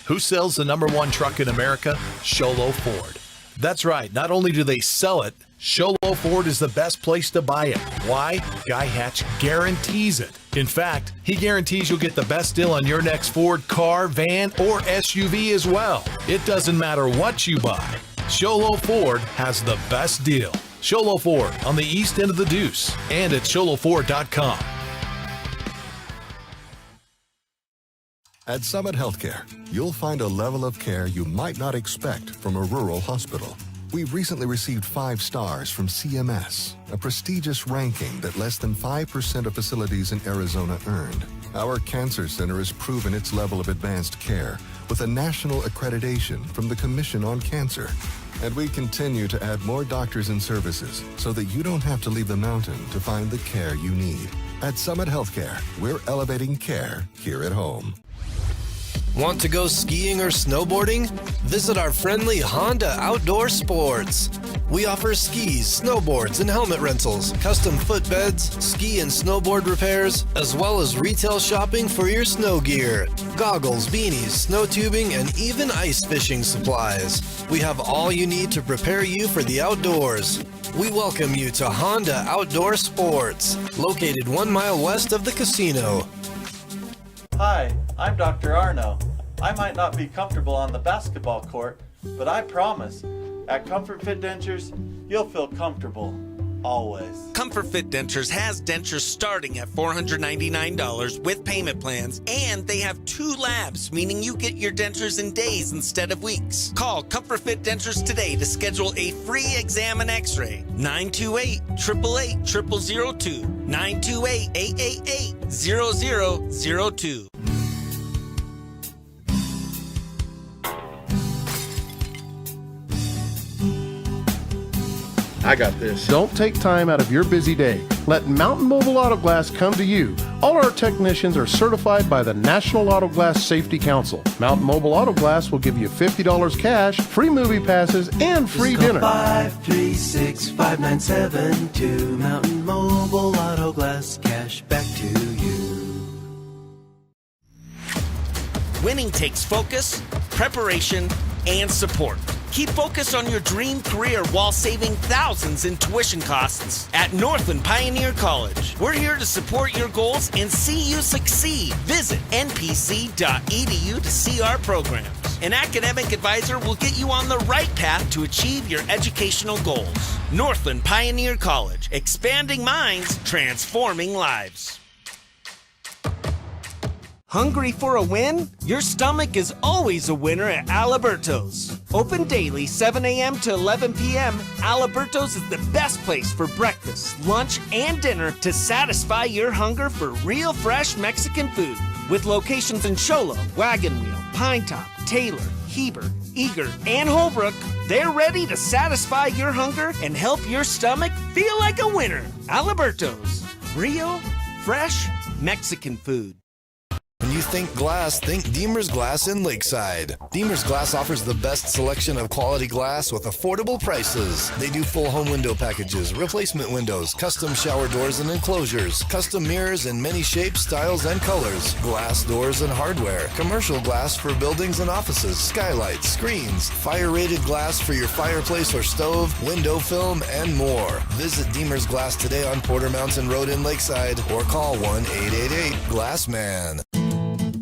Who sells the #1 truck in America? Shiloh Ford. That's right. Not only do they sell it, Shiloh Ford is the best place to buy it. Why? Guy Hatch guarantees it. In fact, he guarantees you'll get the best deal on your next Ford car, van, or SUV as well. It doesn't matter what you buy. Shiloh Ford has the best deal. Shiloh Ford on the east end of the Deuce and at ShilohFord.com. At Summit Healthcare, you'll find a level of care you might not expect from a rural hospital. We've recently received 5 stars from CMS, a prestigious ranking that less than 5% of facilities in Arizona earned. Our cancer center has proven its level of advanced care with a national accreditation from the Commission on Cancer. And we continue to add more doctors and services so that you don't have to leave the mountain to find the care you need. At Summit Healthcare, we're elevating care here at home. Want to go skiing or snowboarding? Visit our friendly Honda Outdoor Sports. We offer skis, snowboards, and helmet rentals, custom footbeds, ski and snowboard repairs, as well as retail shopping for your snow gear, goggles, beanies, snow tubing, and even ice fishing supplies. We have all you need to prepare you for the outdoors. We welcome you to Honda Outdoor Sports, located 1 mile west of the casino. Hi, I'm Dr. Arno. I might not be comfortable on the basketball court, but I promise, at Comfort Fit Dentures, you'll feel comfortable, always. Comfort Fit Dentures has dentures starting at $499 with payment plans, and they have 2 labs, meaning you get your dentures in days instead of weeks. Call Comfort Fit Dentures today to schedule a free exam and x-ray. 928-888-0002. 928-888-0002. I got this. Don't take time out of your busy day. Let Mountain Mobile Auto Glass come to you. All our technicians are certified by the National Auto Glass Safety Council. Mountain Mobile Auto Glass will give you $50 cash, free movie passes, and free dinner. 536-5972. Mountain Mobile Auto Glass, cash back to you. Winning takes focus, preparation, and support. Keep focused on your dream career while saving thousands in tuition costs at Northland Pioneer College. We're here to support your goals and see you succeed. Visit npc.edu to see our programs. An academic advisor will get you on the right path to achieve your educational goals. Northland Pioneer College, expanding minds, transforming lives. Hungry for a win? Your stomach is always a winner at Aliberto's. Open daily 7 a.m. to 11 p.m., Aliberto's is the best place for breakfast, lunch, and dinner to satisfy your hunger for real fresh Mexican food. With locations in Shiloh, Wagon Wheel, Pine Top, Taylor, Heber, Eager, and Holbrook, they're ready to satisfy your hunger and help your stomach feel like a winner. Aliberto's. Real, fresh Mexican food. When you think glass, think Deemer's Glass in Lakeside. Deemer's Glass offers the best selection of quality glass with affordable prices. They do full home window packages, replacement windows, custom shower doors and enclosures, custom mirrors in many shapes, styles, and colors, glass doors and hardware, commercial glass for buildings and offices, skylights, screens, fire-rated glass for your fireplace or stove, window film, and more. Visit Deemer's Glass today on Porter Mountain Road in Lakeside or call 1-888-GLASSMAN.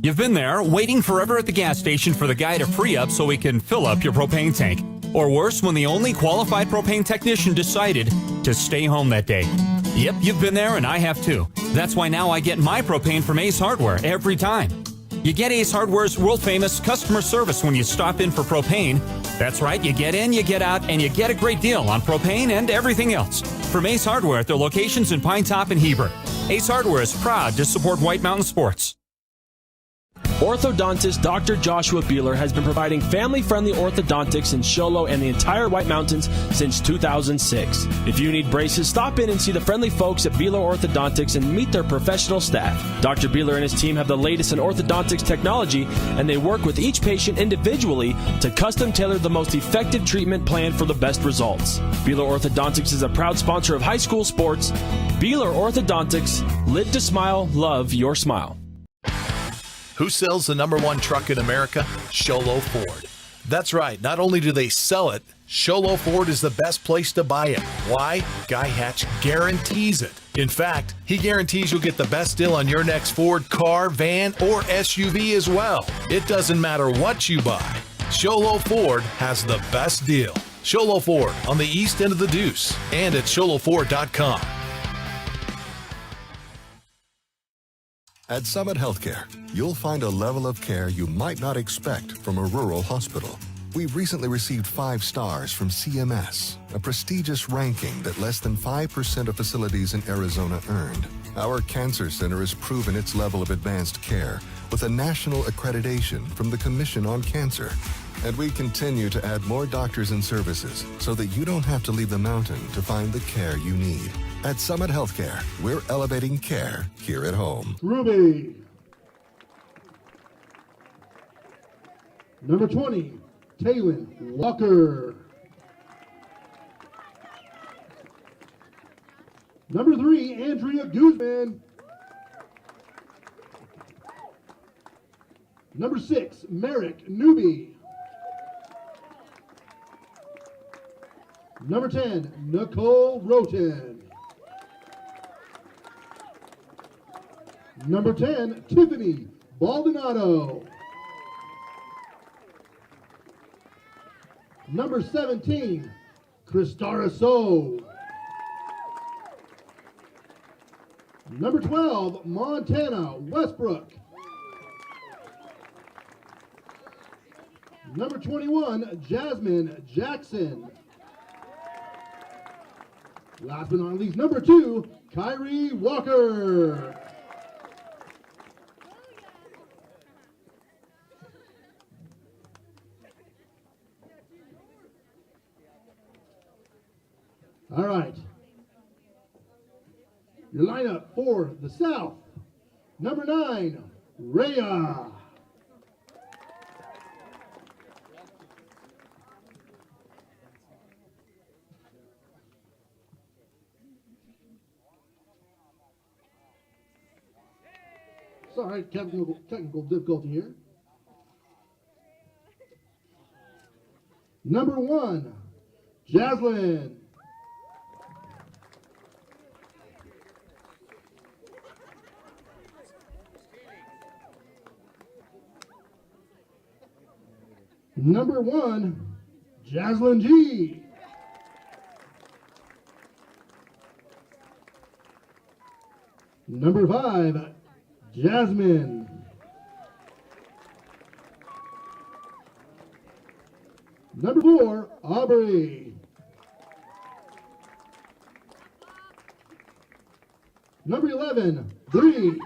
You've been there, waiting forever at the gas station for the guy to free up so he can fill up your propane tank. Or worse, when the only qualified propane technician decided to stay home that day. Yep, you've been there and I have too. That's why now I get my propane from Ace Hardware every time. You get Ace Hardware's world-famous customer service when you stop in for propane. That's right, you get in, you get out, and you get a great deal on propane and everything else. From Ace Hardware at their locations in Pine Top and Heber. Ace Hardware is proud to support White Mountain Sports. Orthodontist Dr. Joshua Beeler has been providing family-friendly orthodontics in Shiloh and the entire White Mountains since 2006. If you need braces, stop in and see the friendly folks at Beeler Orthodontics and meet their professional staff. Dr. Beeler and his team have the latest in orthodontics technology, and they work with each patient individually to custom tailor the most effective treatment plan for the best results. Beeler Orthodontics is a proud sponsor of high school sports. Beeler Orthodontics, live to smile, love your smile. Who sells the #1 truck in America? Shiloh Ford. That's right, not only do they sell it, Shiloh Ford is the best place to buy it. Why? Guy Hatch guarantees it. In fact, he guarantees you'll get the best deal on your next Ford car, van, or SUV as well. It doesn't matter what you buy. Shiloh Ford has the best deal. Shiloh Ford on the east end of the Deuce and at ShilohFord.com. At Summit Healthcare, you'll find a level of care you might not expect from a rural hospital. We've recently received 5 stars from CMS, a prestigious ranking that less than 5% of facilities in Arizona earned. Our cancer center has proven its level of advanced care with a national accreditation from the Commission on Cancer. And we continue to add more doctors and services so that you don't have to leave the mountain to find the care you need. At Summit Healthcare, we're elevating care here at home. Ruby. Number 20, Kyrie Walker. Number 3, Andrea Guzman. Number 6, Merrick Newby. Number 10, Nicole Rhoden. Number 10, Tiffany Baldonado. Number 17, Kristara So. Number 12, Montana Westbrook. Number 21, Jasmine Jackson. Last but not least, number 2, Kyrie Walker. All right. Your lineup for the South. Number 9, Rhea. Sorry, technical difficulty here. Number 1, Jasmine. Number 1, Jasmine G. Number 5, Jasmine. Number 4, Aubrey. Number 11, Bree.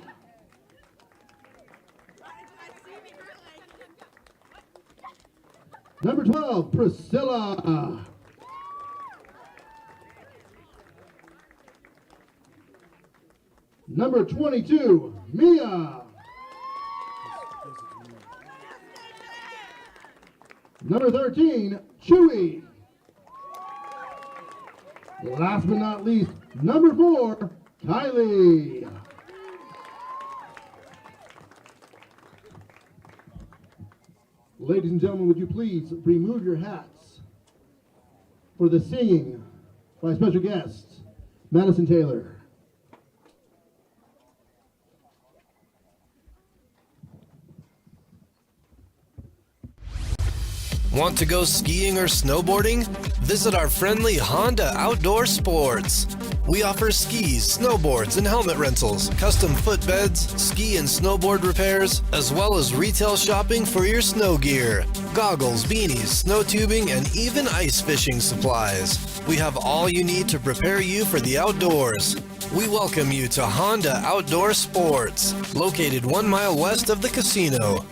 Number 12, Priscilla. Number 22, Mia. Number 13, Chewy. Last but not least, number 4, Kylie. Ladies and gentlemen, would you please remove your hats for the singing by special guest, Madison Taylor. Want to go skiing or snowboarding? Visit our friendly Honda Outdoor Sports. We offer skis, snowboards, and helmet rentals, custom footbeds, ski and snowboard repairs, as well as retail shopping for your snow gear, goggles, beanies, snow tubing, and even ice fishing supplies. We have all you need to prepare you for the outdoors. We welcome you to Honda Outdoor Sports, located 1 mile west of the casino.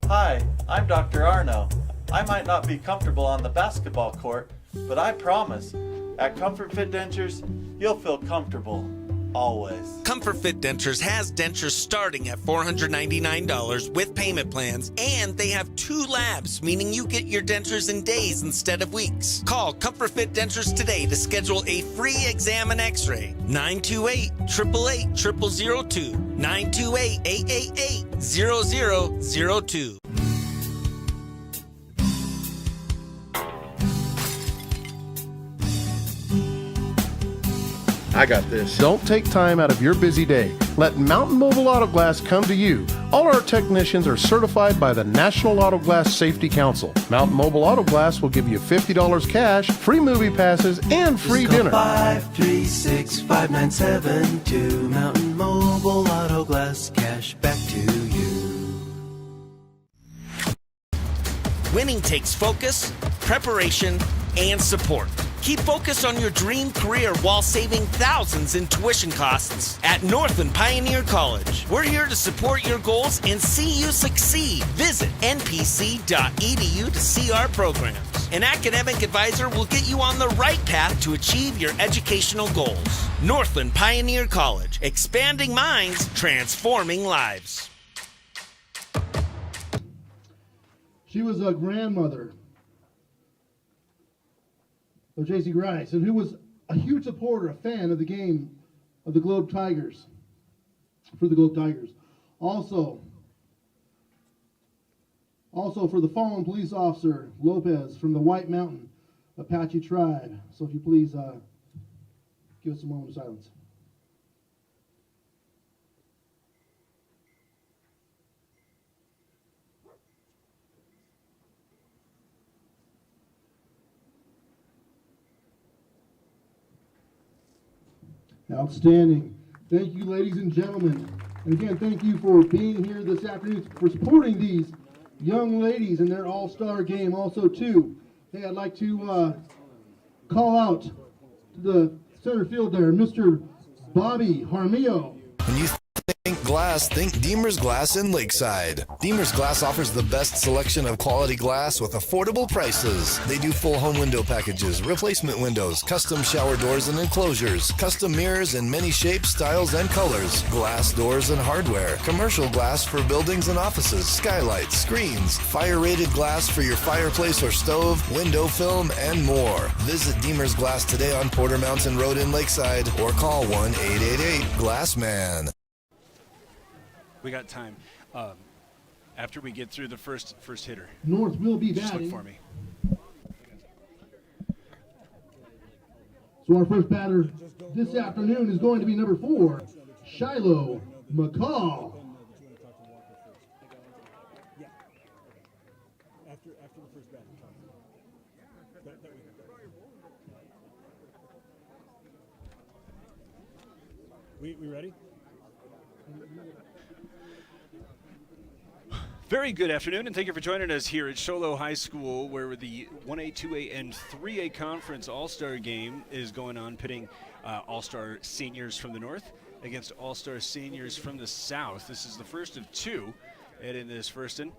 Hi, I'm Dr. Arno. I might not be comfortable on the basketball court, but I promise, at Comfort Fit Dentures, you'll feel comfortable always. Comfort Fit Dentures has dentures starting at $499 with payment plans, and they have 2 labs, meaning you get your dentures in days instead of weeks. Call Comfort Fit Dentures today to schedule a free exam and x-ray. 928-888-0002. 928-888-0002. I got this. Don't take time out of your busy day. Let Mountain Mobile Auto Glass come to you. All our technicians are certified by the National Auto Glass Safety Council. Mountain Mobile Auto Glass will give you $50 cash, free movie passes, and free dinner. 536-5972. Mountain Mobile Auto Glass, cash back to you. Winning takes focus, preparation, and support. Keep focused on your dream career while saving thousands in tuition costs at Northland Pioneer College. We're here to support your goals and see you succeed. Visit npc.edu to see our programs. An academic advisor will get you on the right path to achieve your educational goals. Northland Pioneer College, expanding minds, transforming lives. She was a grandmother of J.C. Grice, and who was a huge supporter, a fan of the game of the Globe Tigers, for the Globe Tigers. Also for the fallen police officer, Lopez, from the White Mountain Apache tribe. So if you please give us a moment of silence. Outstanding. Thank you, ladies and gentlemen. And again, thank you for being here this afternoon, for supporting these young ladies in their all-star game. Also, too, hey, I'd like to call out to the center field there, Mr. Bobby Harmillo. When you think glass, think Deemer's Glass in Lakeside. Deemer's Glass offers the best selection of quality glass with affordable prices. They do full home window packages, replacement windows, custom shower doors and enclosures, custom mirrors in many shapes, styles, and colors, glass doors and hardware, commercial glass for buildings and offices, skylights, screens, fire-rated glass for your fireplace or stove, window film, and more. Visit Deemer's Glass today on Porter Mountain Road in Lakeside or call 1-888-GLASSMAN. We got time. After we get through the first hitter. North will be Just batting. look for me. So our first batter this afternoon is going to be number 4, Shiloh Mccall. After the first bat. We ready? Very good afternoon, and thank you for joining us here at Shiloh High School, where the 1A, 2A, and 3A Conference All-Star Game is going on, pitting All-Star seniors from the north against All-Star seniors from the south. This is the first of 2, and in this first one,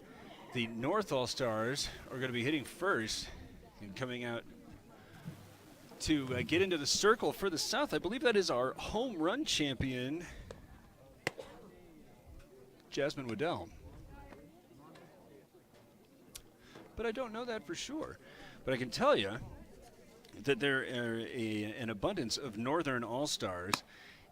the North All-Stars are going to be hitting first and coming out to get into the circle for the south. I believe that is our home run champion, Jasmine Waddell. But I don't know that for sure. But I can tell you that there are an abundance of Northern All-Stars,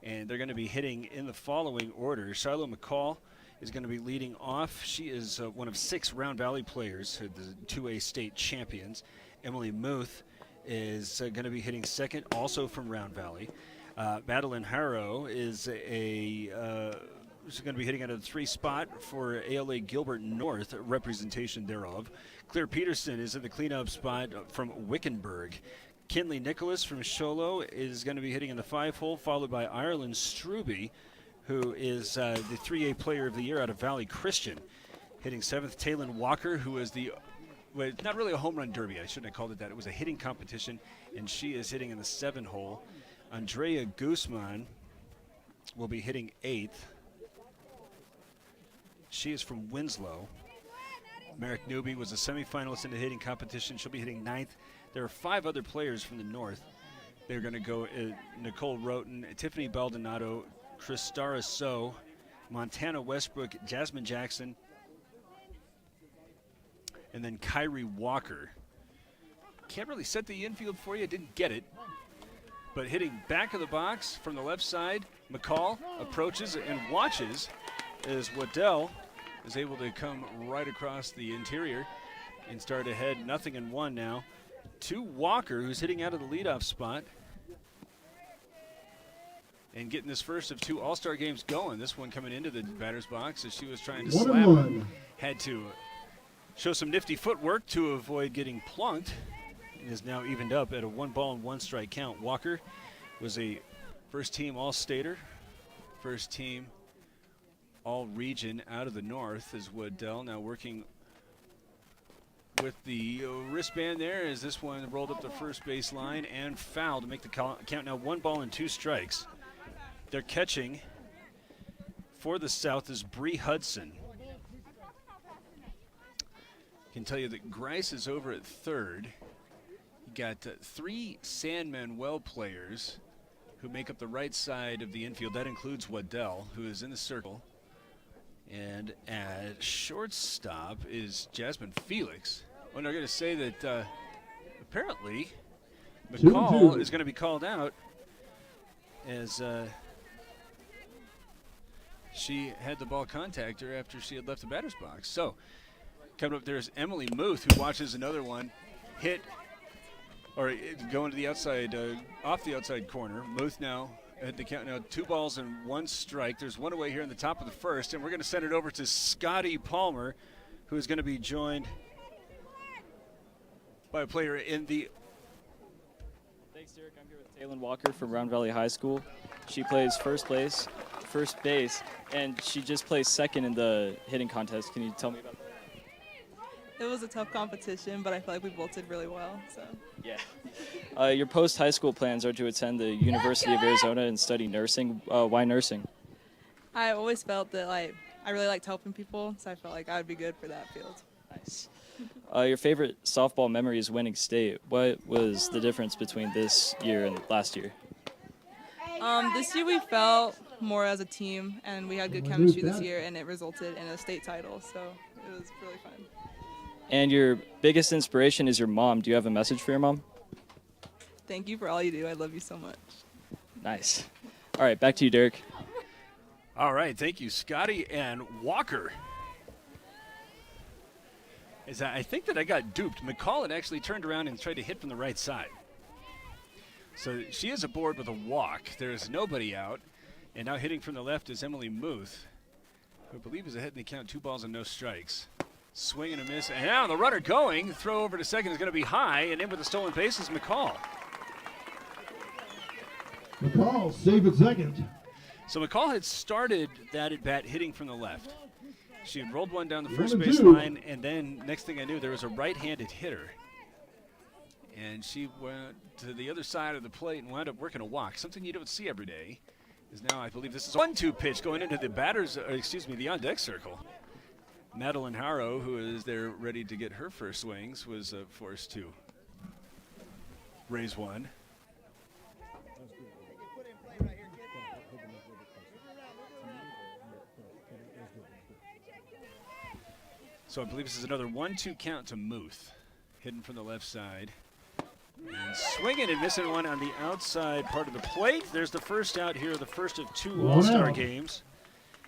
and they're going to be hitting in the following order. Shiloh Mccall is going to be leading off. She is one of 6 Round Valley players, the 2A state champions. Emily Muth is going to be hitting second, also from Round Valley. Madeline Harrow is she's going to be hitting at a 3 spot for ALA Gilbert North, representation thereof. Claire Peterson is in the cleanup spot from Wickenburg. Kinley Nicholas from Shiloh is going to be hitting in the 5 hole, followed by Ireland Struby, who is the 3A Player of the Year out of Valley Christian. Hitting 7th, Taylin Walker, who is not really a home run derby. I shouldn't have called it that. It was a hitting competition, and she is hitting in the 7 hole. Andrea Guzman will be hitting 8th. She is from Winslow. Merrick Newby was a semifinalist in the hitting competition. She'll be hitting 9th. There are 5 other players from the north They're going to go Nicole Rhoden, Tiffany Baldonado, Kristara So, Montana Westbrook, Jasmine Jackson, and then Kyrie Walker. Can't really set the infield for you, didn't get it. But hitting back of the box from the left side, McCall approaches and watches as Waddell is able to come right across the interior and start ahead 0-1 now. To Walker, who's hitting out of the leadoff spot and getting this first of 2 All-Star games going. This one coming into the batter's box as she was trying to slap him. Had to show some nifty footwork to avoid getting plunked, and is now evened up at a 1-1 count. Walker was a first-team All-Stater, first-team All-Region out of the North, as Waddell now working with the wristband there as this one rolled up the first base line and fouled to make the count now 1-2 strikes. They're catching for the South is Bree Hudson. Can tell you that Grice is over at third. You got 3 San Manuel players who make up the right side of the infield. That includes Waddell, who is in the circle. And at shortstop is Jasmine Felix. Oh, and I'm going to say that apparently McCall is going to be called out as she had the ball contact her after she had left the batter's box. So coming up there's Emily Muth, who watches another one hit or going to the outside, off the outside corner. Muth now at the count now 2-1 strike. There's one away here in the top of the first, and we're going to send it over to Scotty Palmer, who is going to be joined by a player in the. Thanks, Derek. I'm here with Taylin Walker from Round Valley High School. She plays first base, and she just placed second in the hitting contest. Can you tell me about that? It was a tough competition, but I feel like we both did really well. So. Yeah. Your post-high school plans are to attend the University of Arizona and study nursing. Why nursing? I always felt that I really liked helping people, so I felt like I would be good for that field. Nice. Your favorite softball memory is winning state. What was the difference between this year and last year? This year we felt more as a team, and we had good chemistry this year, and it resulted in a state title, so it was really fun. And your biggest inspiration is your mom. Do you have a message for your mom? Thank you for all you do. I love you so much. Nice. All right, back to you, Derek. All right, thank you, Scotty and Walker. I think that I got duped. McCall had actually turned around and tried to hit from the right side. So she is aboard with a walk. There's nobody out. And now hitting from the left is Emily Muth, who I believe is ahead in the count, 2-no strikes. Swing and a miss. And now the runner going. Throw over to second is going to be high. And in with the stolen base is McCall. McCall, save at second. So McCall had started that at bat hitting from the left. She had rolled one down the first base line, and then next thing I knew, there was a right-handed hitter. And she went to the other side of the plate and wound up working a walk. Something you don't see every day is now, I believe this is a 1-2 pitch going into the the on-deck circle. Madeline Harrow, who is there ready to get her first swings, was forced to raise one. So I believe this is another 1-2 count to Muth. Hidden from the left side. And swinging and missing one on the outside part of the plate. There's the first out here, the first of 2 All-Star games.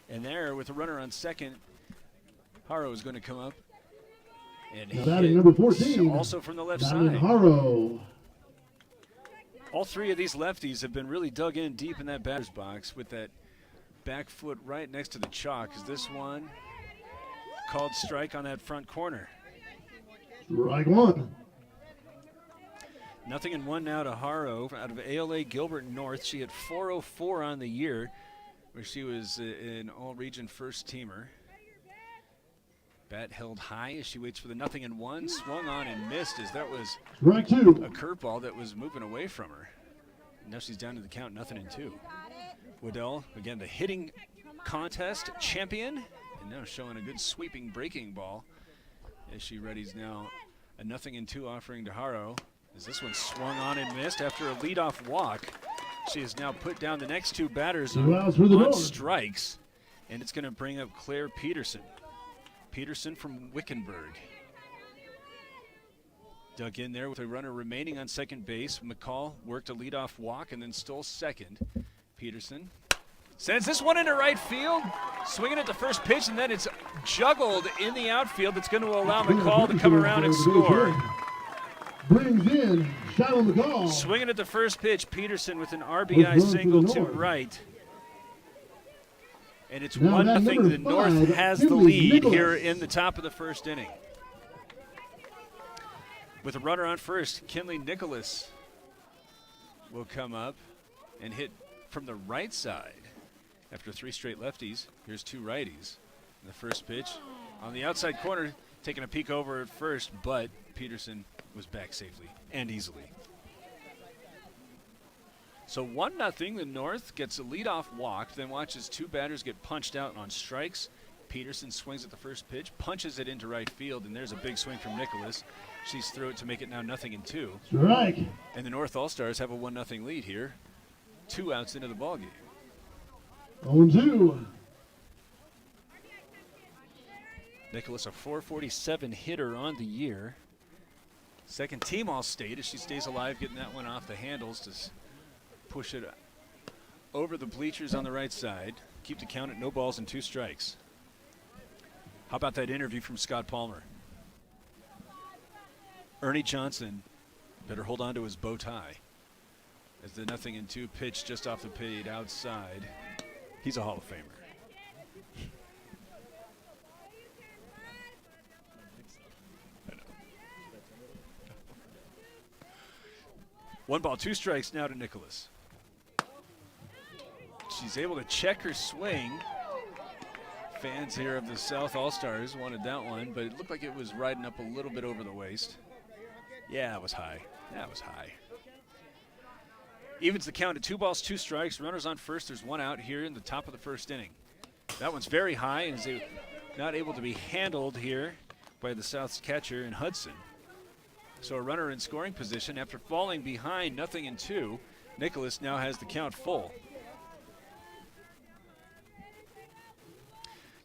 And there, with a runner on second, Harrow is going to come up and hit number 14, also from the left side. Harrow. All 3 of these lefties have been really dug in deep in that batter's box with that back foot right next to the chalk. Is this one called strike on that front corner? Strike one. 0-1 now to Harrow out of ALA Gilbert North. She had 404 on the year, where she was an all-region first-teamer. Bat held high as she waits for the 0-1. Swung on and missed as that was strike two. A curveball that was moving away from her. And now she's down to the count 0-2. Waddell, again, the hitting contest champion, and now showing a good sweeping breaking ball as she readies now a 0-2 offering to Harrow. As this one swung on and missed after a leadoff walk. She has now put down the next two batters on strikes, and it's going to bring up Claire Peterson. Peterson from Wickenburg. Dug in there with a runner remaining on second base. McCall worked a leadoff walk and then stole second. Peterson sends this one into right field, swinging at the first pitch, and then it's juggled in the outfield. It's going to allow McCall to come around and score. Brings in Shiloh Mccall. Swinging at the first pitch, Peterson with an RBI single to right. And it's 1-0. The North has the lead here in the top of the first inning. With a runner on first, Kinley Nicholas will come up and hit from the right side. After three straight lefties, here's two righties. And the first pitch on the outside corner, taking a peek over at first, but Peterson was back safely and easily. So 1-0, the North gets a leadoff walk, then watches two batters get punched out on strikes. Peterson swings at the first pitch, punches it into right field, and there's a big swing from Nicholas. She's through it to make it now 0-2. Strike. And the North All-Stars have a 1-0 lead here. 2 outs into the ballgame. 0-2. Nicholas, a .447 hitter on the year. Second team All-State as she stays alive, getting that one off the handles to push it over the bleachers on the right side. Keep the count at 0 balls and 2 strikes. How about that interview from Scott Palmer? Ernie Johnson better hold on to his bow tie. As the 0-2 pitch just off the plate outside. He's a Hall of Famer. I know. 1 ball, 2 strikes now to Nicholas. She's able to check her swing. Fans here of the South All-Stars wanted that one, but it looked like it was riding up a little bit over the waist. Yeah, it was high. That was high. Evens the count at 2 balls, 2 strikes. Runners on first. There's 1 out here in the top of the first inning. That one's very high and is not able to be handled here by the South's catcher in Hudson. So a runner in scoring position after falling behind 0-2. Nicholas now has the count full.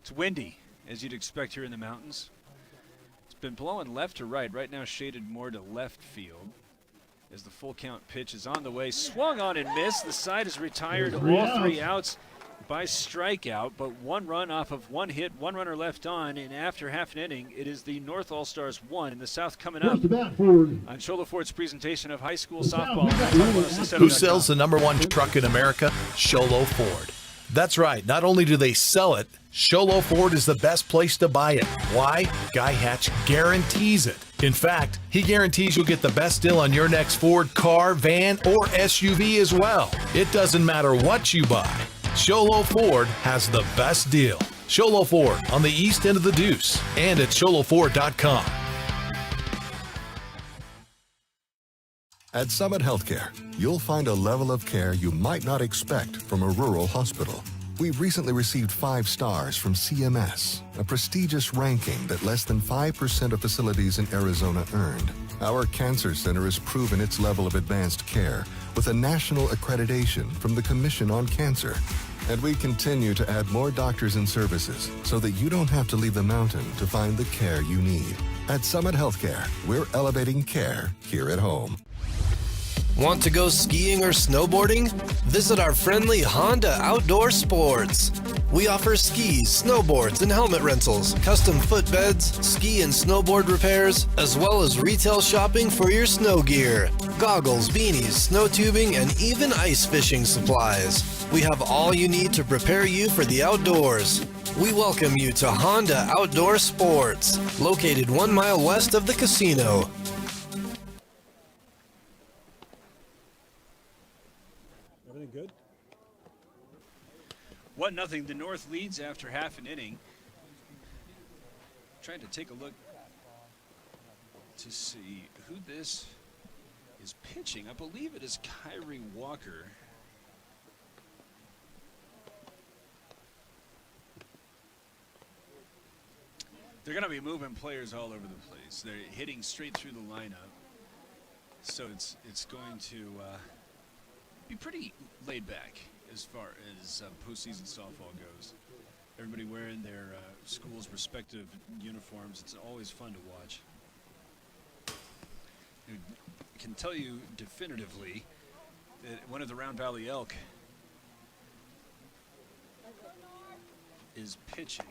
It's windy, as you'd expect here in the mountains. It's been blowing left to right. Right now shaded more to left field. As the full count pitch is on the way. Swung on and missed. The side is retired. All 3 outs by strikeout, but 1 run off of 1 hit, 1 runner left on, and after half an inning, it is the North All-Stars 1 and the South coming up on Shiloh Ford's presentation of high school softball. Who sells the #1 truck in America? Shiloh Ford. That's right. Not only do they sell it, Shiloh Ford is the best place to buy it. Why? Guy Hatch guarantees it. In fact, he guarantees you'll get the best deal on your next Ford car, van, or SUV as well. It doesn't matter what you buy. Shiloh Ford has the best deal. Shiloh Ford on the east end of the Deuce and at ShilohFord.com. At Summit Healthcare, you'll find a level of care you might not expect from a rural hospital. We've recently received 5 stars from CMS, a prestigious ranking that less than 5% of facilities in Arizona earned. Our cancer center has proven its level of advanced care with a national accreditation from the Commission on Cancer. And we continue to add more doctors and services so that you don't have to leave the mountain to find the care you need. At Summit Healthcare, we're elevating care here at home. Want to go skiing or snowboarding? Visit our friendly Honda Outdoor Sports. We offer skis, snowboards, and helmet rentals, custom footbeds, ski and snowboard repairs, as well as retail shopping for your snow gear, goggles, beanies, snow tubing, and even ice fishing supplies. We have all you need to prepare you for the outdoors. We welcome you to Honda Outdoor Sports, located 1 mile west of the casino. Good. 1-0, the North leads after half an inning. Trying to take a look to see who this is pitching. I believe it is Kyrie Walker. They're going to be moving players all over the place. They're hitting straight through the lineup. So it's going to be pretty laid back as far as postseason softball goes. Everybody wearing their school's respective uniforms. It's always fun to watch. I can tell you definitively that one of the Round Valley Elk is pitching.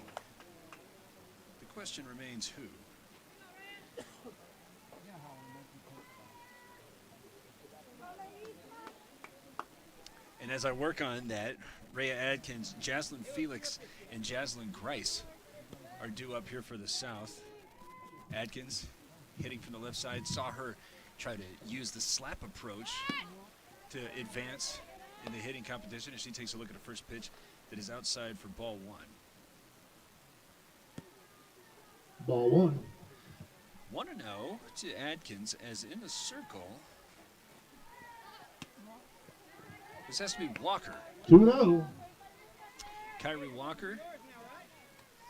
The question remains who? And as I work on that, Rhea Adkins, Jaslyn Felix, and Jaslyn Grice are due up here for the South. Adkins hitting from the left side, saw her try to use the slap approach to advance in the hitting competition, as she takes a look at her first pitch that is outside for ball one. Ball one. 1-0 to Adkins, as in the circle. This has to be Walker. 2-0. Kyrie Walker,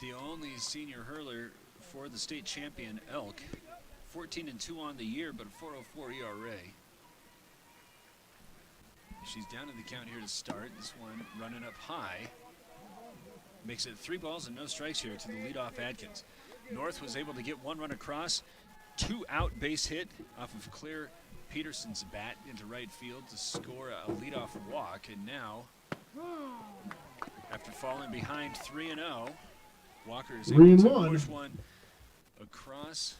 the only senior hurler for the state champion Elk. 14-2 on the year, but a 4.04 ERA. She's down in the count here to start. This one running up high. Makes it 3 balls and no strikes here to the leadoff Adkins. North was able to get 1 run across, 2 out base hit off of Claire Peterson's bat into right field to score a leadoff walk. And now, after falling behind 3-0, Walker is able to push one across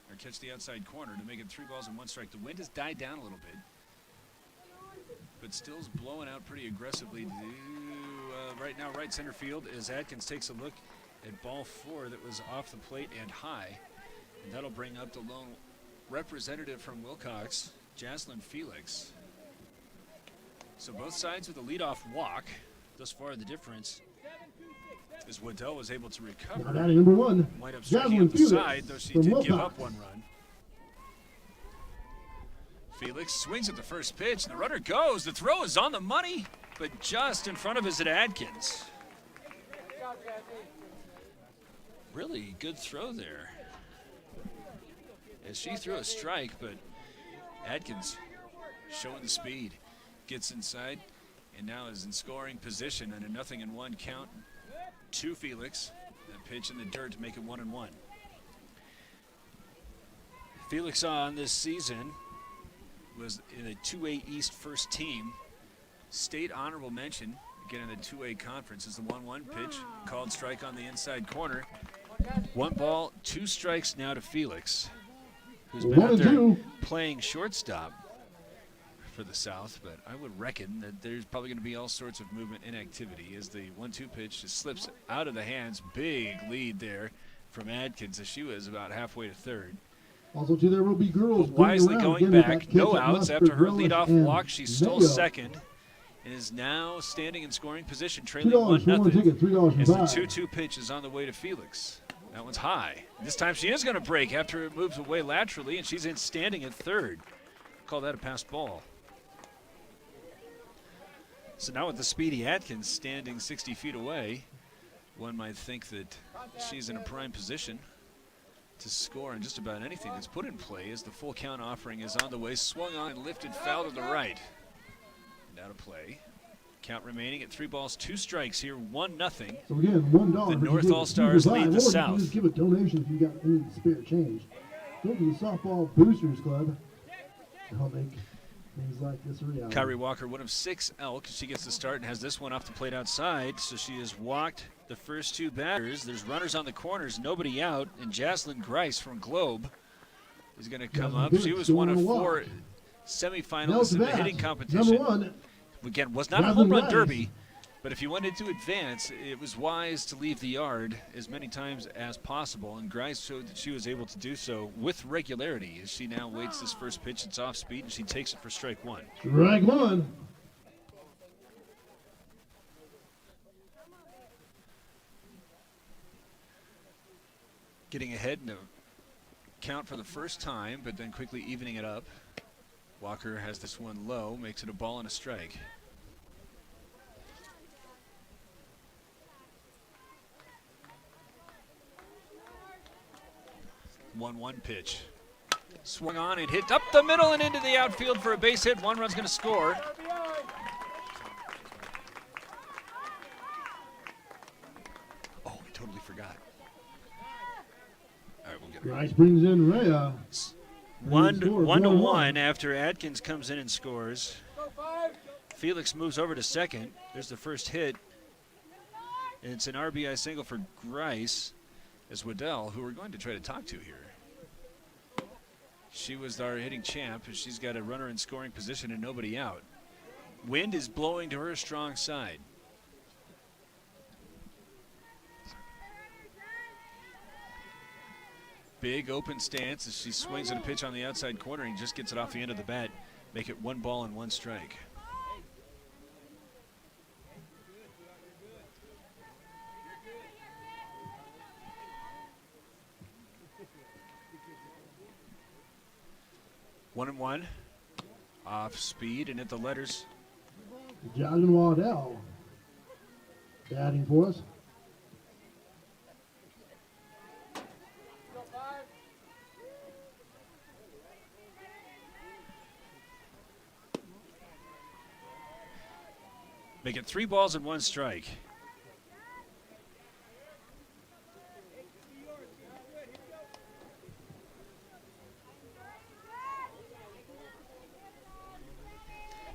or catch the outside corner to make it 3 balls and 1 strike. The wind has died down a little bit, but still is blowing out pretty aggressively to right now right center field as Adkins takes a look at ball 4 that was off the plate and high. And that'll bring up the lone representative from Wilcox, Jaslyn Felix. So both sides with a leadoff walk. Thus far the difference is Waddell was able to recover. Number 1. Wind up striking up the side, though she did give up 1 run. Felix swings at the first pitch, and the runner goes. The throw is on the money, but just in front of us at Adkins. Really good throw there, as she threw a strike, but Adkins showing the speed, gets inside, and now is in scoring position and a 0-1 count to Felix. That pitch in the dirt to make it 1-1. Felix on this season was in a 2A East first team. State honorable mention, again in the 2A conference, is the 1-1 pitch. Called strike on the inside corner. 1 ball, 2 strikes now to Felix, who's been out there playing shortstop for the South, but I would reckon that there's probably going to be all sorts of movement and activity as the 1-2 pitch just slips out of the hands. Big lead there from Adkins as she was about halfway to third. Also, too, there will be girls wisely going back, no outs after her leadoff walk. She stole second and is now standing in scoring position, trailing 1-0 as the 2-2 pitch is on the way to Felix. That one's high. This time she is going to break after it moves away laterally, and she's in standing at third. Call that a pass ball. So now with the speedy Adkins standing 60 feet away, one might think that she's in a prime position to score on just about anything that's put in play, as the full count offering is on the way. Swung on and lifted, foul to the right. Now to play. Count remaining at 3 balls, 2 strikes here, 1-0. So again, $1. The North All-Stars lead the South. You just give a donation if you got any spare change. Go to the Softball Boosters Club. They'll make things like this a reality. Kyrie Walker, one of 6 Elk. She gets the start and has this one off the plate outside, so she has walked the first 2 batters. There's runners on the corners, nobody out, and Jaslyn Grice from Globe is going to come up. She was one of 4 semifinalists in the hitting competition. Again, was not a home run derby, but if you wanted to advance, it was wise to leave the yard as many times as possible, and Grice showed that she was able to do so with regularity as she now waits this first pitch. It's off speed, and she takes it for strike 1. Strike 1. Getting ahead in the count for the first time, but then quickly evening it up. Walker has this one low, makes it a ball and a strike. One pitch. Swung on and hit up the middle and into the outfield for a base hit. One run's going to score. Oh, I totally forgot. All right, we'll get it. Rice brings in Rhea. One to one after Atkins comes in and scores. Felix moves over to second. There's the first hit. And it's an RBI single for Grice as Waddell, who we're going to try to talk to here. She was our hitting champ, and she's got a runner in scoring position and nobody out. Wind is blowing to her strong side. Big open stance as she swings at a pitch on the outside corner and just gets it off the end of the bat. Make it 1 ball and 1 strike. One and one, off speed and at the letters. Jasmine Waddell batting for us. Make it 3 balls and 1 strike.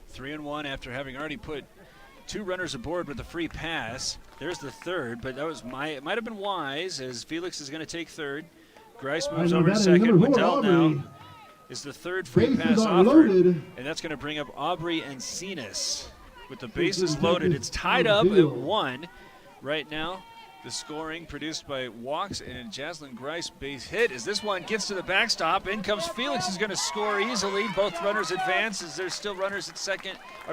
Three and one after having already put 2 runners aboard with a free pass. There's the third, but that was it might have been wise as Felix is going to take third. Grice moves over to second. Waddell now is the third free pass offered, and that's going to bring up Aubrey and Cenas. With the bases loaded, it's tied up at 1 right now. The scoring produced by walks and Jaslyn Grice base hit as this one gets to the backstop. In comes Felix, is going to score easily. Both runners advance as there's still runners at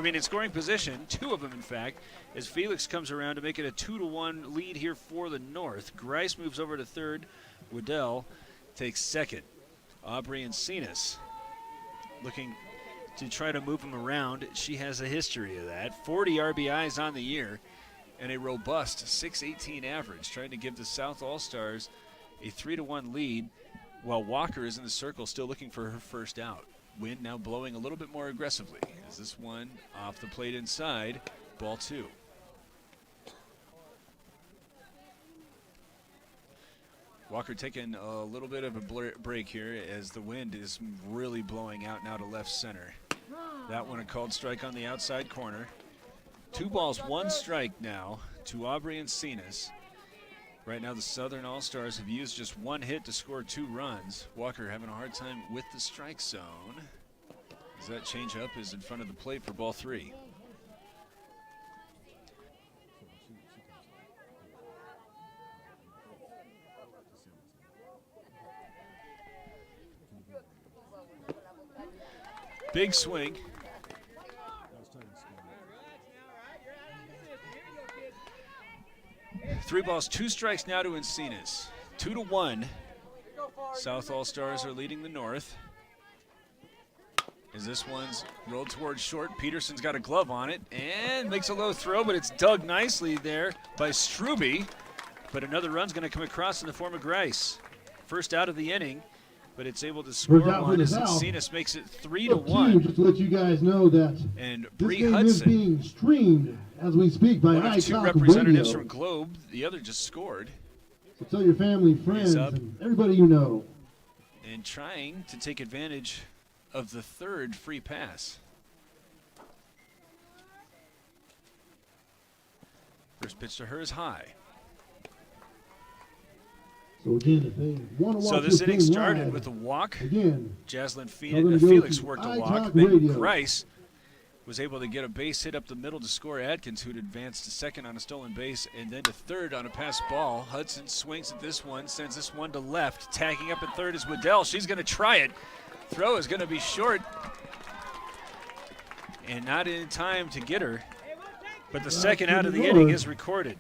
in scoring position, 2 of them in fact, as Felix comes around to make it a 2-1 lead here for the North. Grice moves over to third. Waddell takes second. Aubrey and Cenas looking to try to move him around. She has a history of that. 40 RBIs on the year and a robust 6.18 average, trying to give the South All-Stars a 3-1 lead while Walker is in the circle still looking for her first out. Wind now blowing a little bit more aggressively as this one off the plate inside, ball 2. Walker taking a little bit of a break here as the wind is really blowing out now to left center. That one a called strike on the outside corner. 2 balls, 1 strike now to Aubrey and Cenas. Right now the Southern All-Stars have used just 1 hit to score 2 runs. Walker having a hard time with the strike zone as that changeup is in front of the plate for ball 3. Big swing. 3 balls, 2 strikes now to Encinas. 2-1. South All-Stars are leading the North. As this one's rolled towards short, Peterson's got a glove on it and makes a low throw, but it's dug nicely there by Struby. But another run's going to come across in the form of Grice. First out of the inning, but it's able to score one as Encinas makes it 3-1. Just to let you guys know that and this Bree game Hudson is being streamed as we speak by one of 2 iTalk representatives Radio. from Globe. The other just scored. So tell your family, friends, and everybody you know. And trying to take advantage of the 3rd free pass. First pitch to her is high. So again, if they want to watch So this inning game started live, with a walk. Again, Jaslyn they're gonna go Felix to worked a iTalk walk. Then Radio. Grice was able to get a base hit up the middle to score Atkins, who'd advanced to second on a stolen base, and then to third on a pass ball. Hudson swings at this one, sends this one to left. Tagging up at third is Waddell. She's going to try it. Throw is going to be short. And not in time to get her. But the second out of the inning is recorded.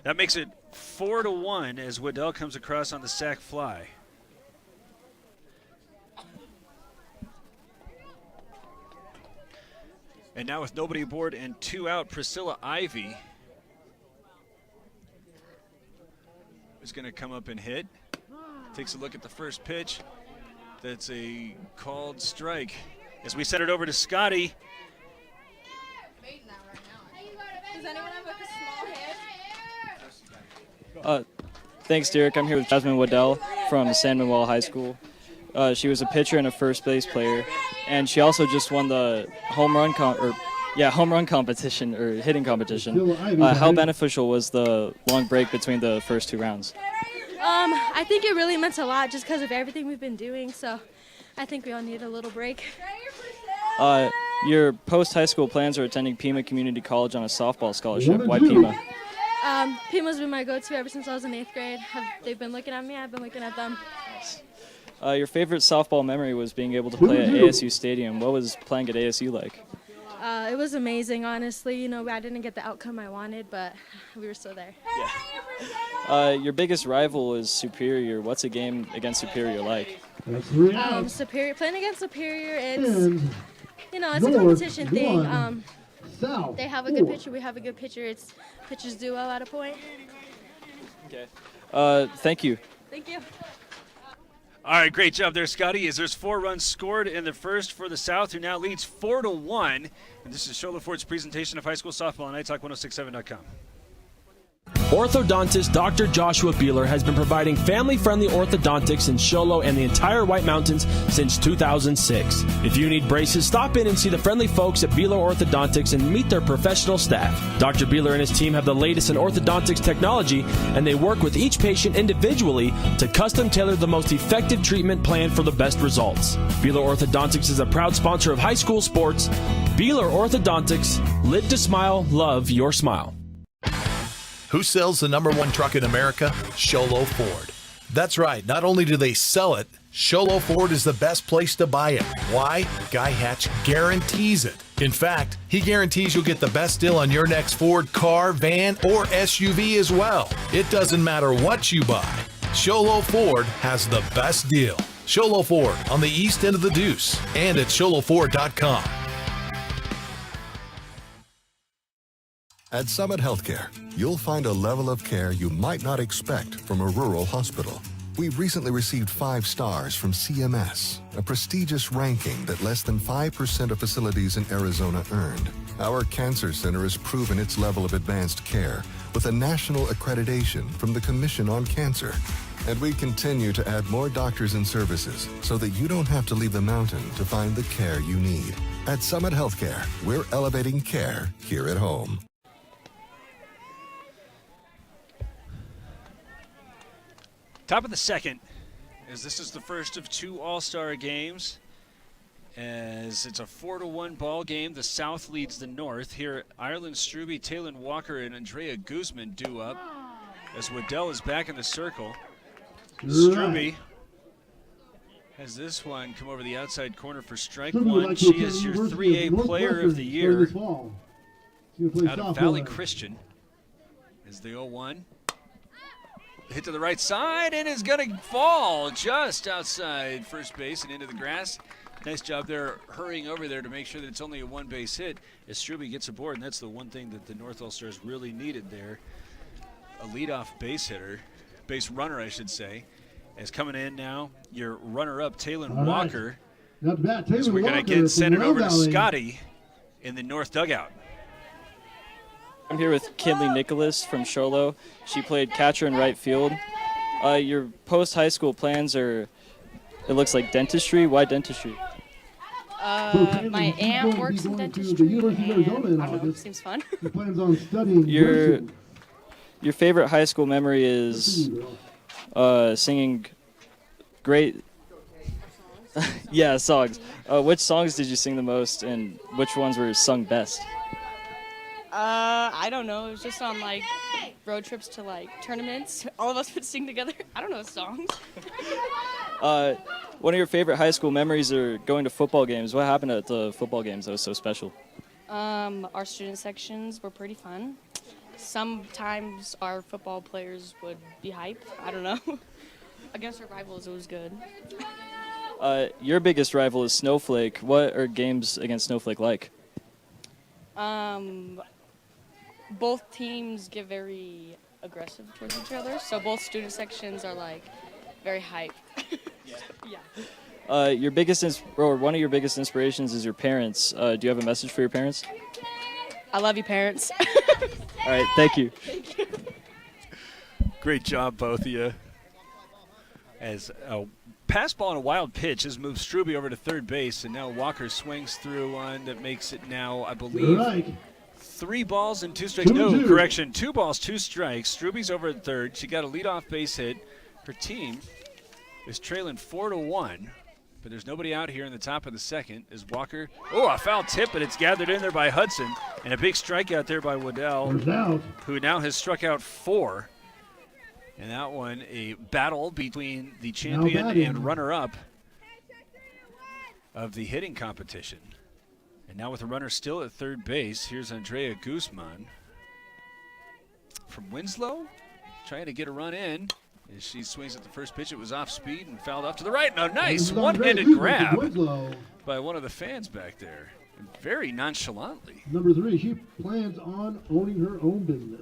That makes it 4-1 as Waddell comes across on the sac fly. And now with nobody aboard and 2 out, Priscilla Ivy is going to come up and hit. Takes a look at the first pitch. That's a called strike. As we send it over to Scotty. Does anyone have like a small hit? Thanks, Derek. I'm here with Jasmine Waddell from San Manuel High School. She was a pitcher and a first base player, and she also just won the home run competition or hitting competition. How beneficial was the long break between the first two rounds? I think it really meant a lot just because of everything we've been doing. So I think we all need a little break. Your post-high school plans are attending Pima Community College on a softball scholarship. Why Pima? Pima's been my go-to ever since I was in 8th grade. They've been looking at me. I've been looking at them. Your favorite softball memory was being able to play at ASU Stadium. What was playing at ASU like? It was amazing, honestly. You know, I didn't get the outcome I wanted, but we were still there. Your biggest rival is Superior. What's a game against Superior like? Superior, playing against Superior, it's, you know, it's a competition thing. They have a good pitcher, we have a good pitcher. It's pitchers duo at a point. Okay. Thank you. Thank you. All right, great job there, Scotty. As there's 4 runs scored in the first for the South, who now leads 4-1. And this is Shiloh Ford's presentation of high school softball on iTalk1067.com. Orthodontist Dr. Joshua Beeler has been providing family-friendly orthodontics in Shiloh and the entire White Mountains since 2006. If you need braces, stop in and see the friendly folks at Beeler Orthodontics and meet their professional staff. Dr. Beeler and his team have the latest in orthodontics technology, and they work with each patient individually to custom tailor the most effective treatment plan for the best results. Beeler Orthodontics is a proud sponsor of high school sports. Beeler Orthodontics, live to smile, love your smile. Who sells the #1 truck in America? Shiloh Ford. That's right. Not only do they sell it, Shiloh Ford is the best place to buy it. Why? Guy Hatch guarantees it. In fact, he guarantees you'll get the best deal on your next Ford car, van, or SUV as well. It doesn't matter what you buy. Shiloh Ford has the best deal. Shiloh Ford on the east end of the Deuce and at ShilohFord.com. At Summit Healthcare, you'll find a level of care you might not expect from a rural hospital. We've recently received 5 stars from CMS, a prestigious ranking that less than 5% of facilities in Arizona earned. Our cancer center has proven its level of advanced care with a national accreditation from the Commission on Cancer. And we continue to add more doctors and services so that you don't have to leave the mountain to find the care you need. At Summit Healthcare, we're elevating care here at home. Top of the second, as this is the first of 2 All-Star games, as it's a 4-1 ball game. The South leads the North. Here, Ireland Struby, Taylor Walker, and Andrea Guzman due up as Waddell is back in the circle. Struby has this one come over the outside corner for strike 1. She is your 3A player of the year out of Valley Christian as the 0-1. Hit to the right side and is going to fall just outside first base and into the grass. Nice job there hurrying over there to make sure that it's only a 1-base hit as Struby gets aboard, and that's the one thing that the North All-Stars really needed there. A leadoff base runner, I should say, is coming in now. Your runner-up, Taylor Walker. Not bad. As we're going to get sent it over to Scotty in the North dugout. I'm here with Kinley Nicholas from Shiloh. She played catcher in right field. Your post-high school plans are, it looks like dentistry. Why dentistry? My aunt works in dentistry, and I don't know, it seems fun. He plans on studying Your favorite high school memory is singing great... yeah, songs. Which songs did you sing the most, and which ones were sung best? I don't know. It was just on like road trips to like tournaments. All of us would sing together. I don't know songs. One of your favorite high school memories are going to football games. What happened at the football games that was so special? Our student sections were pretty fun. Sometimes our football players would be hype. I don't know. Against our rivals, it was good. Your biggest rival is Snowflake. What are games against Snowflake like? Both teams give very aggressive towards each other. So both student sections are like very hype. Yeah. Your biggest or one of your biggest inspirations is your parents. Do you have a message for your parents? I love you, parents. All right, thank you. Thank you. Great job, both of you. As a pass ball and a wild pitch has moved Struby over to third base, and now Walker swings through one that makes it now, I believe, 3 balls and 2 strikes. No, correction, 2 balls, 2 strikes. Struby's over at third. She got a leadoff base hit. Her team is trailing 4-1, but there's nobody out here in the top of the second as Walker, a foul tip, but it's gathered in there by Hudson, and a big strikeout there by Waddell, who now has struck out 4. And that one, a battle between the champion and runner-up of the hitting competition. And now with the runner still at third base, here's Andrea Guzman from Winslow, trying to get a run in. As she swings at the first pitch, it was off speed and fouled off to the right. Now, nice one-handed grab by one of the fans back there, and very nonchalantly. Number 3, she plans on owning her own business.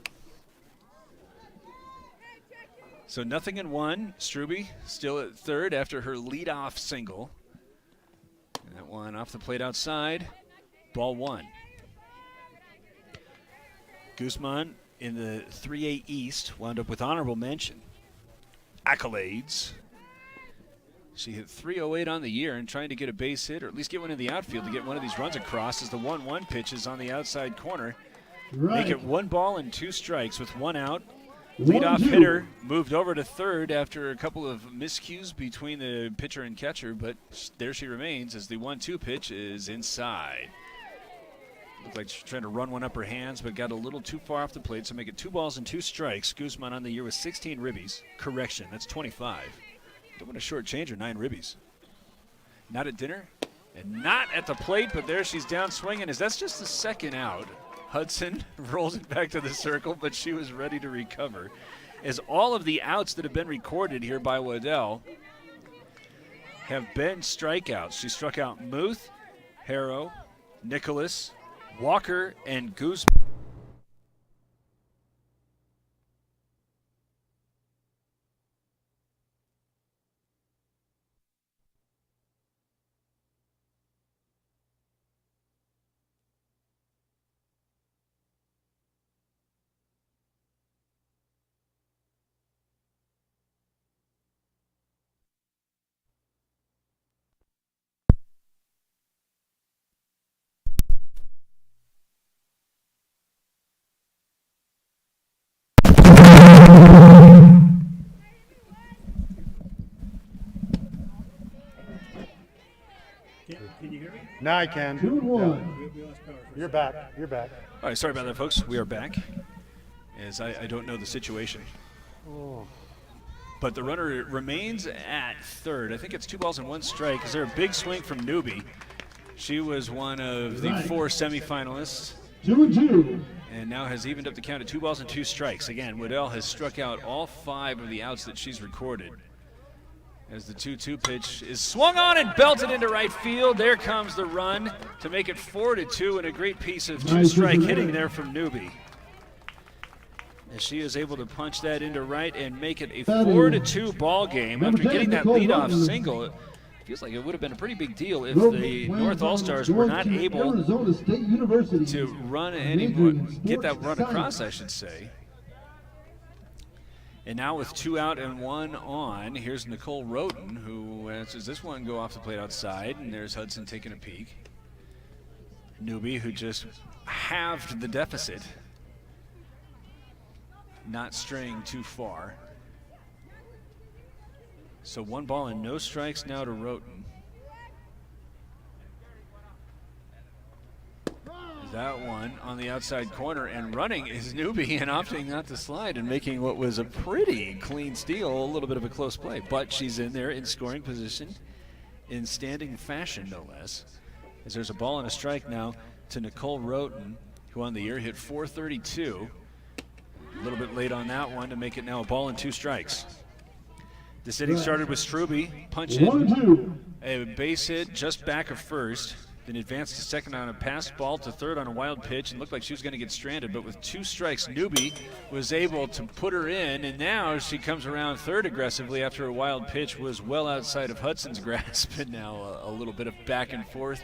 So 0-1. Struby still at third after her leadoff single. And that one off the plate outside. Ball 1. Guzman in the 3A East wound up with honorable mention. Accolades. She hit .308 on the year and trying to get a base hit or at least get one in the outfield to get one of these runs across as the 1-1 pitch is on the outside corner. Make it 1 ball and 2 strikes with 1 out. Leadoff hitter moved over to third after a couple of miscues between the pitcher and catcher, but there she remains as the 1-2 pitch is inside. Looked like she's trying to run one up her hands, but got a little too far off the plate, so make it 2 balls and 2 strikes. Guzman on the year with 16 ribbies. Correction, that's 25. Don't want to shortchange her 9 ribbies. Not at dinner and not at the plate, but there she's down swinging as that's just the second out. Hudson rolls it back to the circle, but she was ready to recover. As all of the outs that have been recorded here by Waddell have been strikeouts. She struck out Muth, Harrow, Nicholas, Walker, and Guzman. Can you hear me? Now I can. 2-1. You're back. You're back. All right, sorry about that, folks. We are back. As I don't know the situation. Oh. But the runner remains at third. I think it's 2 balls and 1 strike. Is there a big swing from Newby? She was one of the 4 semifinalists. 2-2. And now has evened up the count at 2 balls and 2 strikes. Again, Waddell has struck out all 5 of the outs that she's recorded. As the 2-2 pitch is swung on and belted into right field. There comes the run to make it 4-2, and a great piece of 2-strike hitting there from Newby. As she is able to punch that into right and make it a 4-2 ball game after getting that leadoff single. It feels like it would have been a pretty big deal if the North All-Stars were not able to run anymore, get that run across, I should say. And now with 2 out and 1 on, here's Nicole Rhoden, who answers this one go off the plate outside, and there's Hudson taking a peek. Newby, who just halved the deficit, not straying too far. So 1 ball and no strikes now to Rhoden. That one on the outside corner, and running is Newby and opting not to slide and making what was a pretty clean steal, a little bit of a close play. But she's in there in scoring position in standing fashion, no less. As there's a ball and a strike now to Nicole Rhoden, who on the year hit .432. A little bit late on that one to make it now a ball and 2 strikes. This inning started with Struby punching a base hit just back of first. then advanced to second on a pass ball to third on a wild pitch and looked like she was going to get stranded. But with 2 strikes, Newbie was able to put her in, and now she comes around third aggressively after a wild pitch was well outside of Hudson's grasp, and now a little bit of back and forth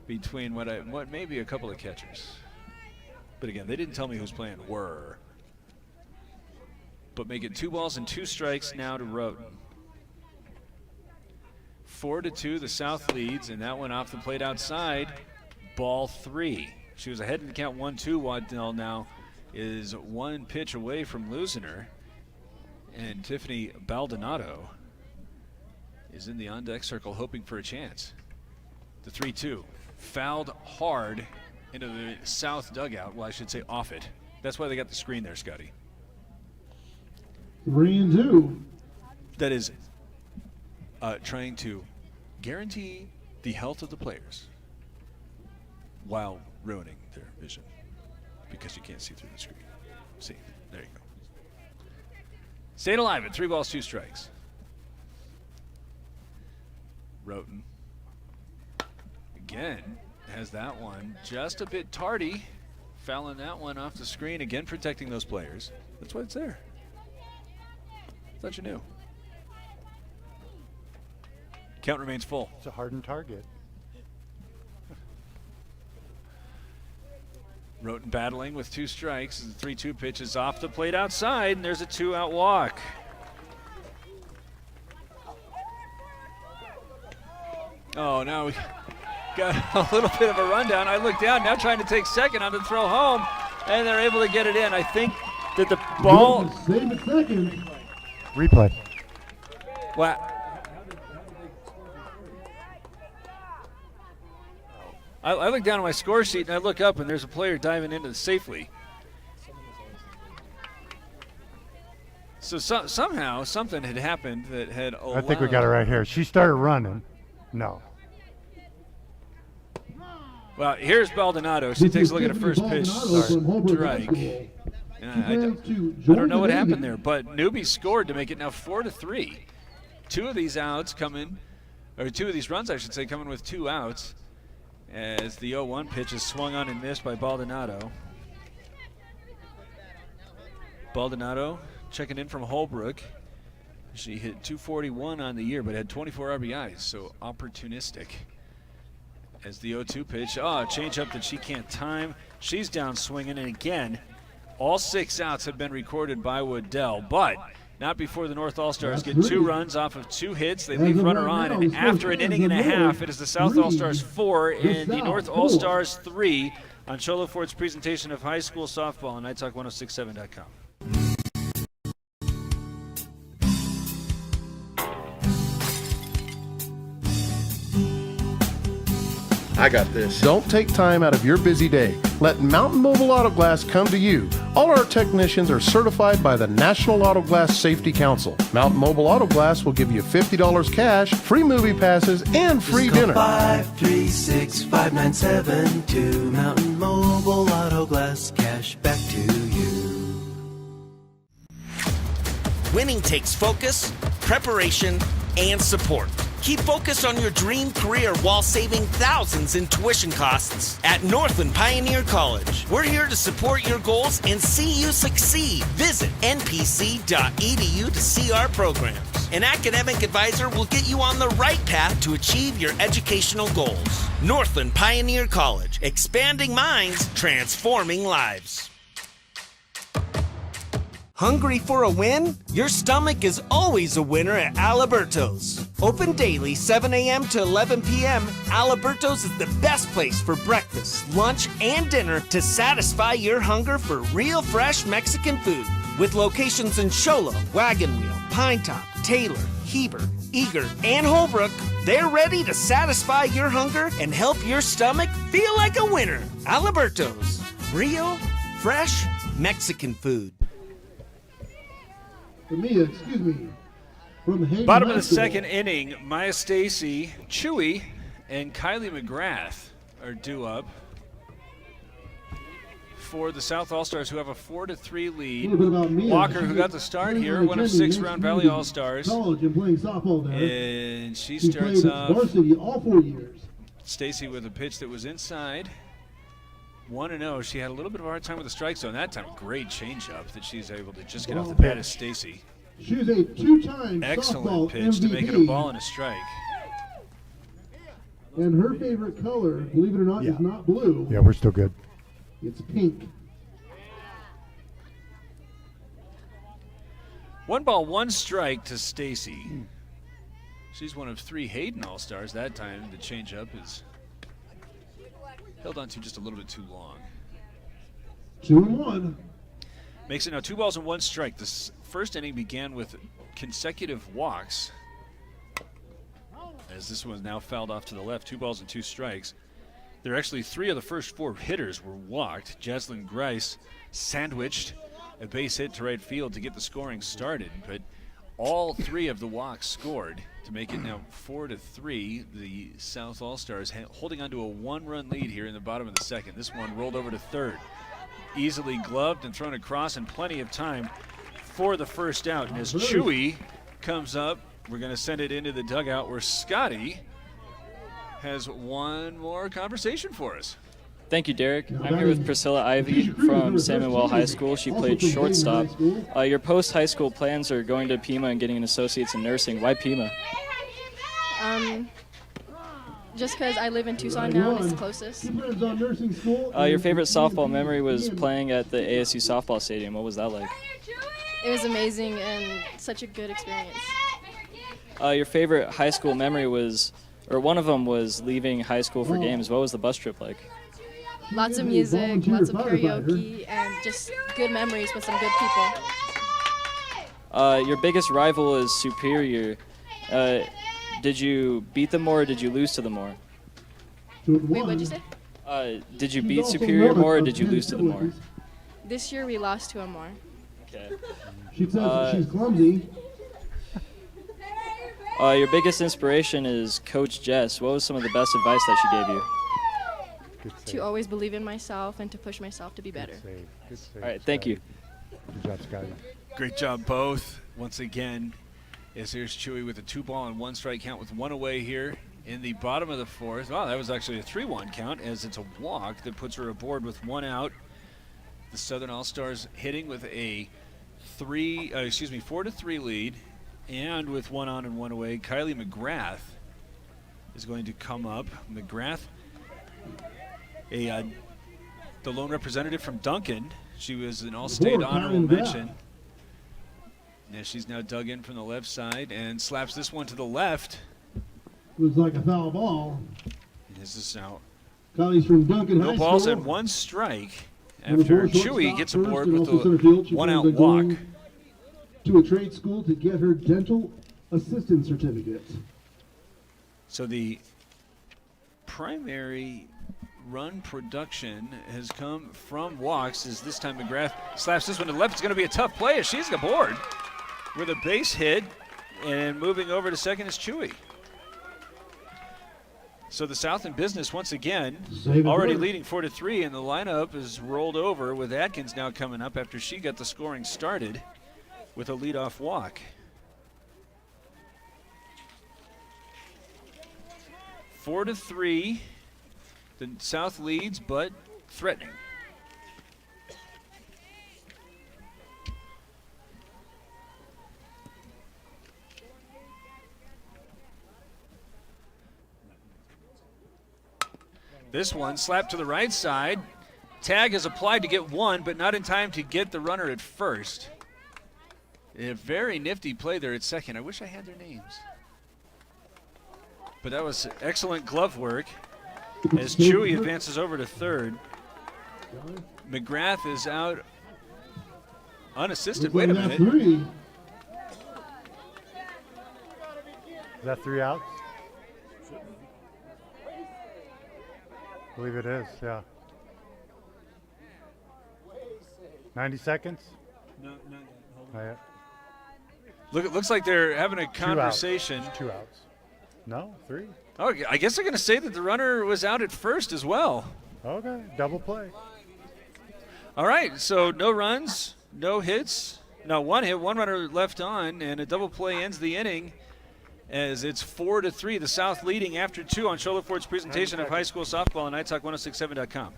between what may be a couple of catchers. But again, they didn't tell me who's playing were. But make it 2 balls and 2 strikes now to Rhoden. 4-2, the South leads, and that one off the plate outside. Ball 3. She was ahead in the count 1-2. Waddell now is 1 pitch away from losing her. And Tiffany Baldonado is in the on-deck circle hoping for a chance. The 3-2. Fouled hard into the South dugout. Well, I should say off it. That's why they got the screen there, Scotty. 3-2. That is trying to guarantee the health of the players while ruining their vision because you can't see through the screen. See, there you go. Staying alive at 3 balls, 2 strikes. Rhoden again has that one just a bit tardy, fouling that one off the screen, again protecting those players. That's why it's there. Thought you knew. Count remains full. It's a hardened target. Rhoden battling with 2 strikes. The 3-2 pitch is off the plate outside, and there's a 2-out walk. Oh, now we got a little bit of a rundown. I look down, now trying to take second on the throw home, and they're able to get it in. I think that the ball... Save it second. Replay. Wow. I look down at my score sheet and I look up and there's a player diving into safely. So somehow something had happened that had allowed... I think we got it right here. She started running. No. Well, here's Baldonado. She takes a look at her first pitch, strike. And I don't know what happened there, but Newbie scored to make it now 4-3. 2 of these outs coming, or 2 of these runs, I should say, coming with 2 outs. As the 0-1 pitch is swung on and missed by Baldonado. Baldonado checking in from Holbrook. She hit 241 on the year, but had 24 RBIs, so opportunistic. As the 0-2 pitch, change up that she can't time. She's down swinging, and again, all 6 outs have been recorded by Waddell, but not before the North All-Stars get 2 runs off of 2 hits. They leave runner on, and after an inning and a half, it is the South All-Stars 4 and the North All-Stars 3 on Shiloh Ford's presentation of high school softball on NightTalk1067.com. I got this. Don't take time out of your busy day. Let Mountain Mobile Auto Glass come to you. All our technicians are certified by the National Auto Glass Safety Council. Mountain Mobile Auto Glass will give you $50 cash, free movie passes, and free dinner. 536-5972. Mountain Mobile Auto Glass, cash back to you. Winning takes focus, preparation, and support. Keep focus on your dream career while saving thousands in tuition costs at Northland Pioneer College. We're here to support your goals and see you succeed. Visit npc.edu to see our programs. An academic advisor will get you on the right path to achieve your educational goals. Northland Pioneer College, expanding minds, transforming lives. Hungry for a win? Your stomach is always a winner at Aliberto's. Open daily 7 a.m. to 11 p.m., Aliberto's is the best place for breakfast, lunch, and dinner to satisfy your hunger for real fresh Mexican food. With locations in Shiloh, Wagon Wheel, Pine Top, Taylor, Heber, Eager, and Holbrook, they're ready to satisfy your hunger and help your stomach feel like a winner. Aliberto's, real, fresh Mexican food. Excuse me. Bottom of the second inning, Maya Stacy, Chewy, and Kylie McGrath are due up for the South All-Stars, who have a 4-3 lead. Walker, who got the start here, one of 6 Round Valley All-Stars. College and playing softball there. And she starts off varsity all 4 years. Stacy with a pitch that was inside. 1-0. She had a little bit of a hard time with the strike zone. That time, great changeup that she's able to just get off the bat of Stacy. She's a two-time Excellent softball pitch to make it a MVP. ball and a strike. And her favorite color, believe it or not, is not blue. Yeah, we're still good. It's pink. 1 ball, 1 strike to Stacy. She's one of 3 Hayden All-Stars that time. The changeup is held on to just a little bit too long. 2-1. Makes it now 2 balls and 1 strike. This first inning began with consecutive walks, as this one now fouled off to the left. 2 balls and 2 strikes. There are actually 3 of the first 4 hitters were walked. Jaslyn Grice sandwiched a base hit to right field to get the scoring started, but all 3 of the walks scored to make it now 4-3. The South All-Stars holding on to a 1-run lead here in the bottom of the second. This one rolled over to third. Easily gloved and thrown across in plenty of time for the first out. And as Chewy comes up, we're going to send it into the dugout where Scotty has one more conversation for us. Thank you, Derek. I'm here with Priscilla Ivy from San Manuel High School. She played shortstop. Your post-high school plans are going to Pima and getting an associate's in nursing. Why Pima? Just because I live in Tucson now and it's the closest. Your favorite softball memory was playing at the ASU softball stadium. What was that like? It was amazing and such a good experience. Your favorite high school memory was, or one of them was leaving high school for games. What was the bus trip like? Lots of music, lots of karaoke, and just good memories with some good people. Your biggest rival is Superior. Did you beat them more or did you lose to them more? Wait, what'd you say? Did you beat Superior more or did you lose to them more? This year we lost to them more. Okay. She says that she's clumsy. Your biggest inspiration is Coach Jess. What was some of the best advice that she gave you? To always believe in myself and to push myself to be better. Good save, All right, thank you. Good job, Scotty. Great job, both. Once again, as here's Chewy with a 2 ball and 1 strike count with 1 away here in the bottom of the 4th. Wow, that was actually a 3-1 count, as it's a walk that puts her aboard with 1 out. The Southern All-Stars hitting with a 4-3 lead, and with 1 on and 1 away. Kylie McGrath is going to come up. McGrath, the lone representative from Duncan. She was an All-State honorable mention. Yeah, she's now dug in from the left side and slaps this one to the left. Looks like a foul ball. This is now Kylie's from Duncan High no balls School. and 1 strike after Chewy gets aboard with a 1-out walk. Going to a trade school to get her dental assistant certificate. So the primary run production has come from walks, as this time McGrath slaps this one to the left. It's going to be a tough play as she's aboard with a base hit, and moving over to second is Chewy. So the South in business once again, already leading 4-3, and the lineup is rolled over with Atkins now coming up after she got the scoring started with a leadoff walk. 4-3. The South leads, but threatening. This one slapped to the right side. Tag is applied to get 1, but not in time to get the runner at first. A very nifty play there at second. I wish I had their names. But that was excellent glove work as Chewy advances over to third. McGrath is out unassisted. Wait a minute. Is that 3 outs? I believe it is, yeah. 90 seconds? No, Not yet. Look, it looks like they're having a conversation. 2 outs. No, 3. Oh, I guess they're going to say that the runner was out at first as well. Okay, double play. All right, so no runs, no hits. No, 1 hit, 1 runner left on, and a double play ends the inning as it's 4-3. The South leading after 2 on Shiloh Ford's presentation of high school softball on NightTalk1067.com.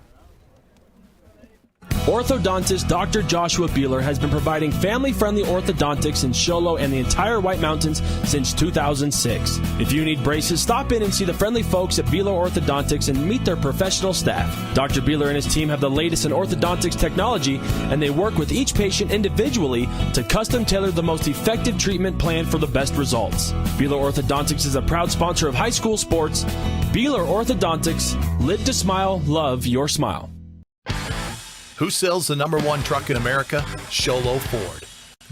Orthodontist Dr. Joshua Beeler has been providing family-friendly orthodontics in Shiloh and the entire White Mountains since 2006. If you need braces, stop in and see the friendly folks at Beeler Orthodontics and meet their professional staff. Dr. Beeler and his team have the latest in orthodontics technology, and they work with each patient individually to custom tailor the most effective treatment plan for the best results. Beeler Orthodontics is a proud sponsor of high school sports. Beeler Orthodontics, live to smile, love your smile. Who sells the #1 truck in America? Shiloh Ford.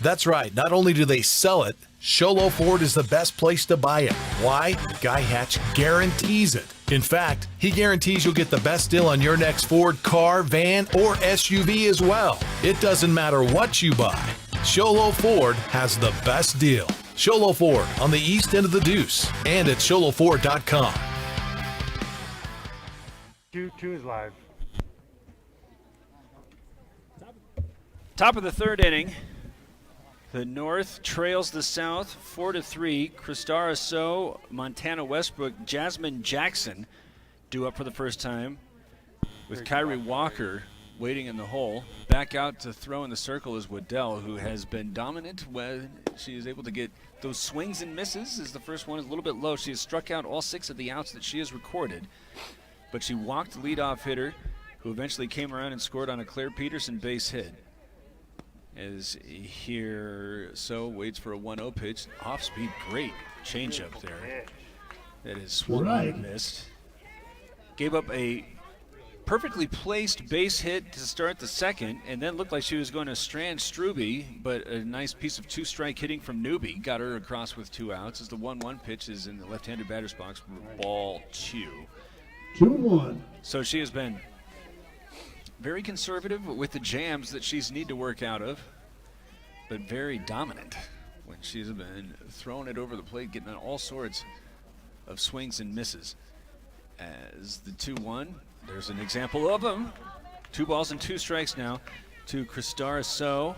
That's right. Not only do they sell it, Shiloh Ford is the best place to buy it. Why? Guy Hatch guarantees it. In fact, he guarantees you'll get the best deal on your next Ford car, van, or SUV as well. It doesn't matter what you buy. Shiloh Ford has the best deal. Shiloh Ford on the east end of the Deuce and at ShilohFord.com. 2 is live. Top of the third inning. The North trails the South 4-3. Christara So, Montana Westbrook, Jasmine Jackson due up for the first time with Kyrie Walker waiting in the hole. Back out to throw in the circle is Waddell, who has been dominant when she is able to get those swings and misses. As the first one is a little bit low. She has struck out all 6 of the outs that she has recorded, but she walked the leadoff hitter, who eventually came around and scored on a Claire Peterson base hit. As here, So waits for a 1-0 pitch. Off speed, great changeup there. That is swung on and missed. Gave up a perfectly placed base hit to start the second, and then looked like she was going to strand Struby, but a nice piece of 2-strike hitting from Newby got her across with 2 outs. As the 1-1 pitch is in the left-handed batter's box for ball 2. 2-1. So she has been very conservative with the jams that she's need to work out of, but very dominant when she's been throwing it over the plate, getting all sorts of swings and misses. As the 2-1, there's an example of them. 2 balls and 2 strikes now to Christara So,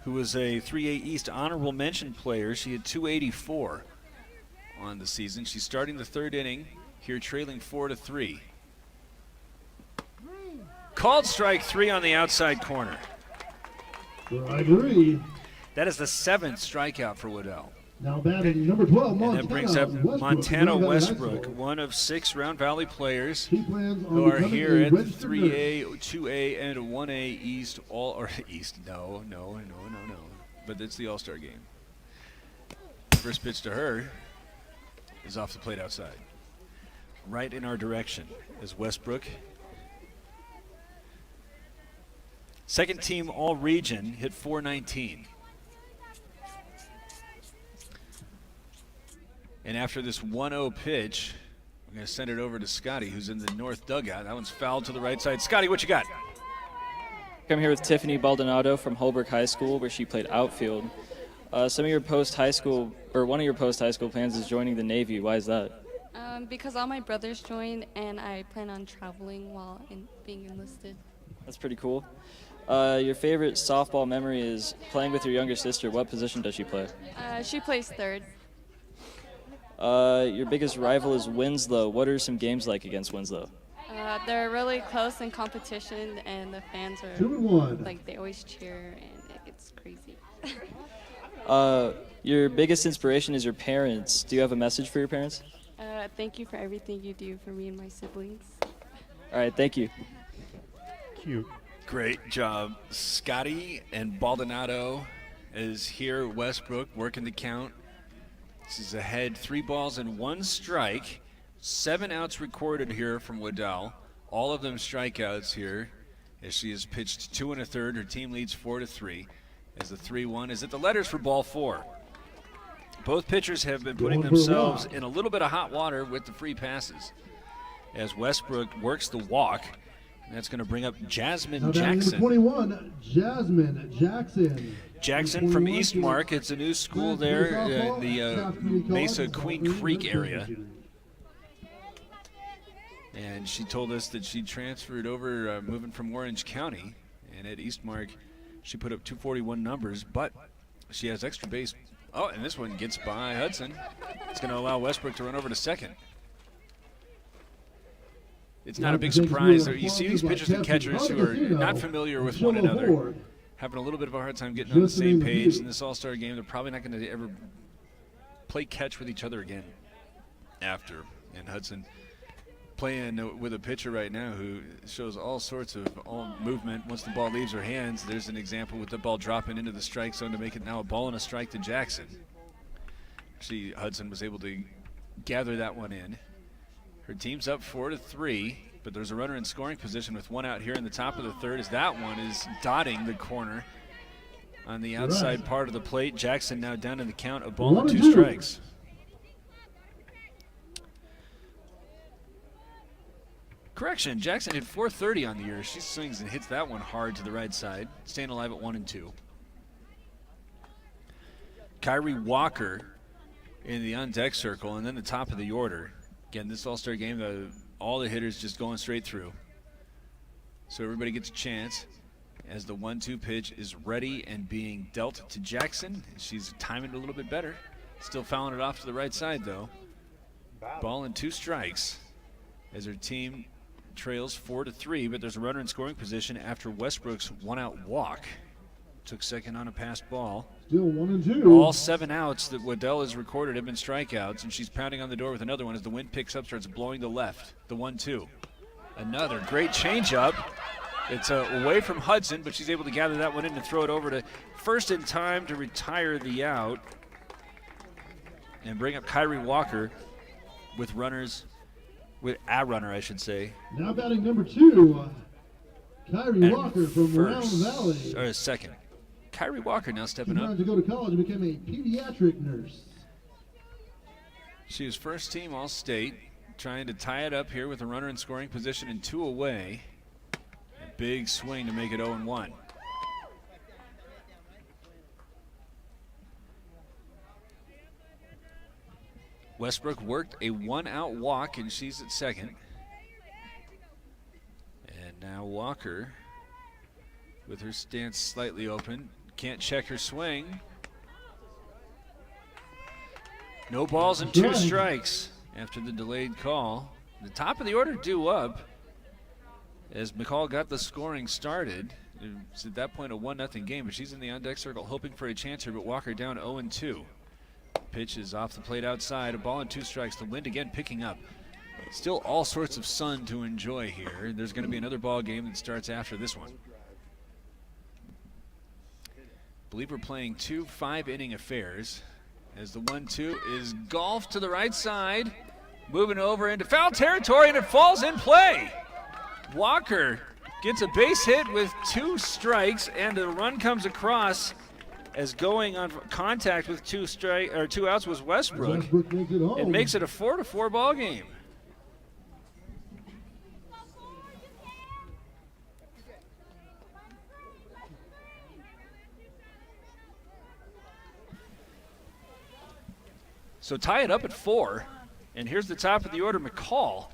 who was a 3A East honorable mention player. She had 284 on the season. She's starting the third inning here, trailing 4-3. Called strike 3 on the outside corner. Strike 3. That is the 7th strikeout for Waddell. Now batting number 12, Montana. And that brings up Montana Westbrook, one of 6 Round Valley players who are here at the 3A, 2A, and 1A East East. No. But it's the All-Star game. First pitch to her is off the plate outside. Right in our direction is Westbrook. Second team all-region, hit .419. And after this 1-0 pitch, we're going to send it over to Scotty, who's in the north dugout. That one's fouled to the right side. Scotty, what you got? I'm here with Tiffany Baldonado from Holbrook High School, where she played outfield. Some of your post-high school, or one of your post-high school plans is joining the Navy. Why is that? Because all my brothers joined, and I plan on traveling while being enlisted. That's pretty cool. Your favorite softball memory is playing with your younger sister. What position does she play? She plays third. Your biggest rival is Winslow. What are some games like against Winslow? They're really close in competition, and the fans are 2-1. like they always cheer, and it gets crazy. Your biggest inspiration is your parents. Do you have a message for your parents? Thank you for everything you do for me and my siblings. All right, thank you. Cute. Great job. Scotty and Baldonado is here at Westbrook working the count. This is ahead 3 balls and 1 strike. 7 outs recorded here from Waddell. All of them strikeouts here as she has pitched 2 1/3. Her team leads 4-3 as the 3-1 is at the letters for ball 4. Both pitchers have been putting themselves in a little bit of hot water with the free passes as Westbrook works the walk. That's going to bring up Jasmine Jackson. Number 21, Jasmine Jackson. Jackson from Eastmark. It's a new school there in the Mesa Queen Creek area. And she told us that she transferred over moving from Orange County. And at Eastmark, she put up 241 numbers, but she has extra base Oh, and this one gets by Hudson. It's going to allow Westbrook to run over to second. It's not a big surprise. You see these pitchers and catchers who are not familiar with one another having a little bit of a hard time getting on the same page in this All-Star game. They're probably not going to ever play catch with each other again after. And Hudson playing with a pitcher right now who shows all sorts of movement once the ball leaves her hands. There's an example with the ball dropping into the strike zone to make it now a ball and a strike to Jackson. Actually, Hudson was able to gather that one in. Her team's up 4-3, but there's a runner in scoring position with one out here in the top of the third as that one is dotting the corner on the outside part of the plate. Jackson now down in the count, a ball and 2 strikes. Correction, Jackson hit .430 on the year. She swings and hits that one hard to the right side, staying alive at 1-2. Kyrie Walker in the on-deck circle, and then the top of the order. Again, this All-Star game, all the hitters just going straight through. So everybody gets a chance as the 1-2 pitch is ready and being dealt to Jackson. She's timing it a little bit better. Still fouling it off to the right side, though. Ball and 2 strikes as her team trails 4-3, but there's a runner in scoring position after Westbrook's one-out walk. Took second on a passed ball. Still 1-2. All 7 outs that Waddell has recorded have been strikeouts, and she's pounding on the door with another one as the wind picks up, starts blowing to left. The 1-2. Another great changeup. It's away from Hudson, but she's able to gather that one in and throw it over to first in time to retire the out and bring up Kyrie Walker with runners. With a runner, I should say. Now batting number 2, Kyrie Walker from Round Valley. Or second. Kyrie Walker now stepping She up. wanted to go to college and become a pediatric nurse. She was first team All-State, trying to tie it up here with a runner in scoring position and 2 away. A big swing to make it 0-1. Westbrook worked a 1-out walk, and she's at second. And now Walker, with her stance slightly open, can't check her swing. No balls and 2 strikes after the delayed call. The top of the order due up as Mccall got the scoring started. It was at that point a 1-0 game, but she's in the on-deck circle hoping for a chance here, but Walker down 0-2. Pitch is off the plate outside, a ball and 2 strikes. The wind again picking up. Still all sorts of sun to enjoy here. There's going to be another ball game that starts after this one. I believe we're playing 2 5-inning affairs as the 1-2 is golfed to the right side, moving over into foul territory, and it falls in play. Walker gets a base hit with 2 strikes, and a run comes across as going on contact with 2 outs was Westbrook. It makes it a 4-4 ball game. So tie it up at 4, and here's the top of the order, Mccall,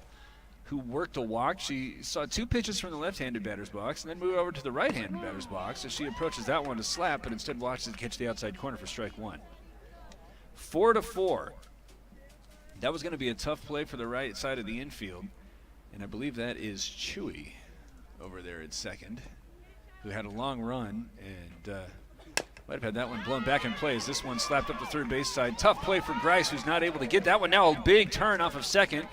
who worked a walk. She saw 2 pitches from the left-handed batter's box and then moved over to the right-handed batter's box as she approaches that one to slap, but instead watches it catch the outside corner for strike 1. 4-4. That was going to be a tough play for the right side of the infield, and I believe that is Chewy over there at second, who had a long run and might have had that one blown back in play as this one slapped up the third base side. Tough play for Grice, who's not able to get that one. Now a big turn off of second,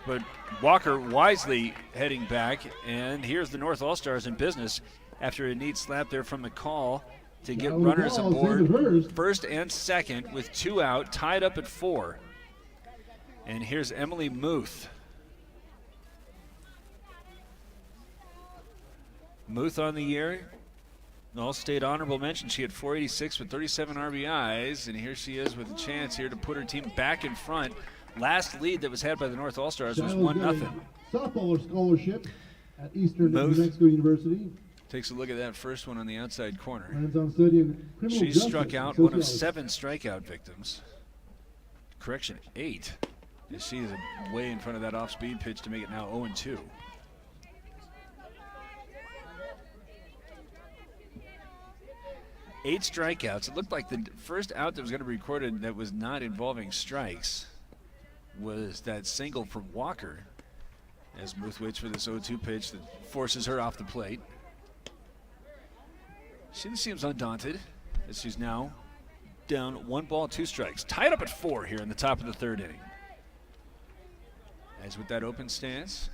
but Walker wisely heading back, and here's the North All-Stars in business after a neat slap there from McCall to get runners aboard first and second with 2 out, tied up at 4. And here's Emily Muth. Muth on the year, an All-State honorable mention. She had 486 with 37 RBIs, and here she is with a chance here to put her team back in front. Last lead that was had by the North All-Stars was 1-0. Softball scholarship at Eastern New Mexico University. Takes a look at that first one on the outside corner. Plans on studying criminal She justice struck out and one of sociology. 7 strikeout victims. Correction, 8. As she is way in front of that off-speed pitch to make it now 0-2. 8 strikeouts. It looked like the first out that was going to be recorded that was not involving strikes was that single from Walker, as Muth waits for this 0-2 pitch that forces her off the plate. She seems undaunted as she's now down 1 ball, 2 strikes. Tied up at 4 here in the top of the 3rd inning. As with that open stance,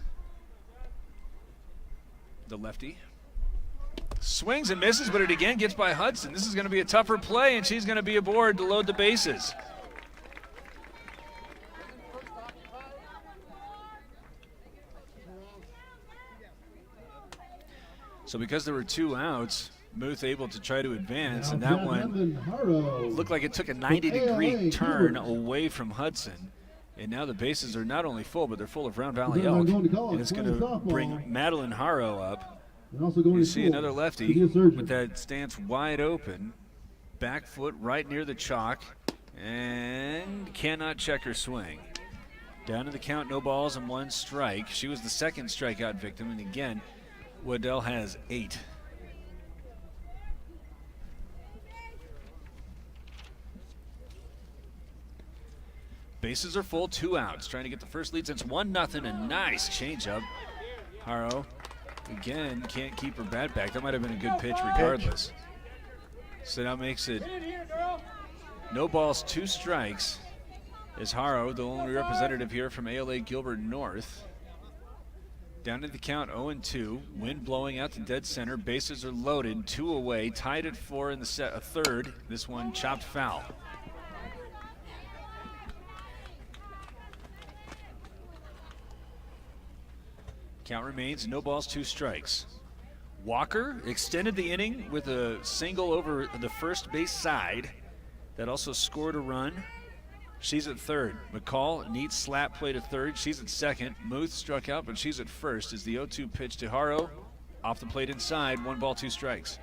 the lefty swings and misses, but it again gets by Hudson. This is going to be a tougher play, and she's going to be aboard to load the bases. So because there were 2 outs, Muth able to try to advance, and that one looked like it took a 90-degree turn away from Hudson. And now the bases are not only full, but they're full of Round Valley Elk. And it's going to bring Madeline Haro up. You see another lefty with that stance wide open. Back foot right near the chalk. And cannot check her swing. Down to the count, no balls and 1 strike. She was the 2nd strikeout victim. And again, Waddell has 8. Bases are full, 2 outs. Trying to get the first lead since 1-0. A nice changeup. Haro, again, can't keep her bat back. That might have been a good pitch regardless. So now makes it no balls, 2 strikes. Is Haro, the only representative here from ALA Gilbert North. Down to the count, 0-2. Wind blowing out to dead center. Bases are loaded, 2 away. Tied at 4 in the 3rd. This one chopped foul. Count remains, no balls, 2 strikes. Walker extended the inning with a single over the first base side. That also scored a run. She's at 3rd. McCall, neat slap play to 3rd. She's at 2nd. Muth struck out, but she's at 1st as the 0-2 pitch to Haro. Off the plate inside, 1 ball, 2 strikes.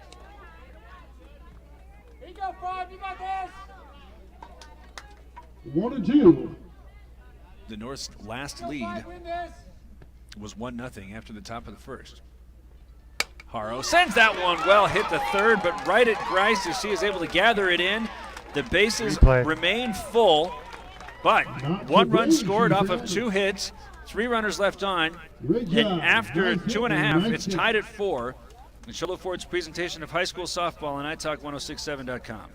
Here you go, Frog, you got this! 1-2. The North's last lead was 1-0 after the top of the 1st. Haro sends that one well, hit the 3rd, but right at Grice as she is able to gather it in. The bases remain full, but 1 run scored off of 2 hits, 3 runners left on, and after 2.5, it's tied at 4. And Shiloh Ford's presentation of high school softball on iTalk1067.com.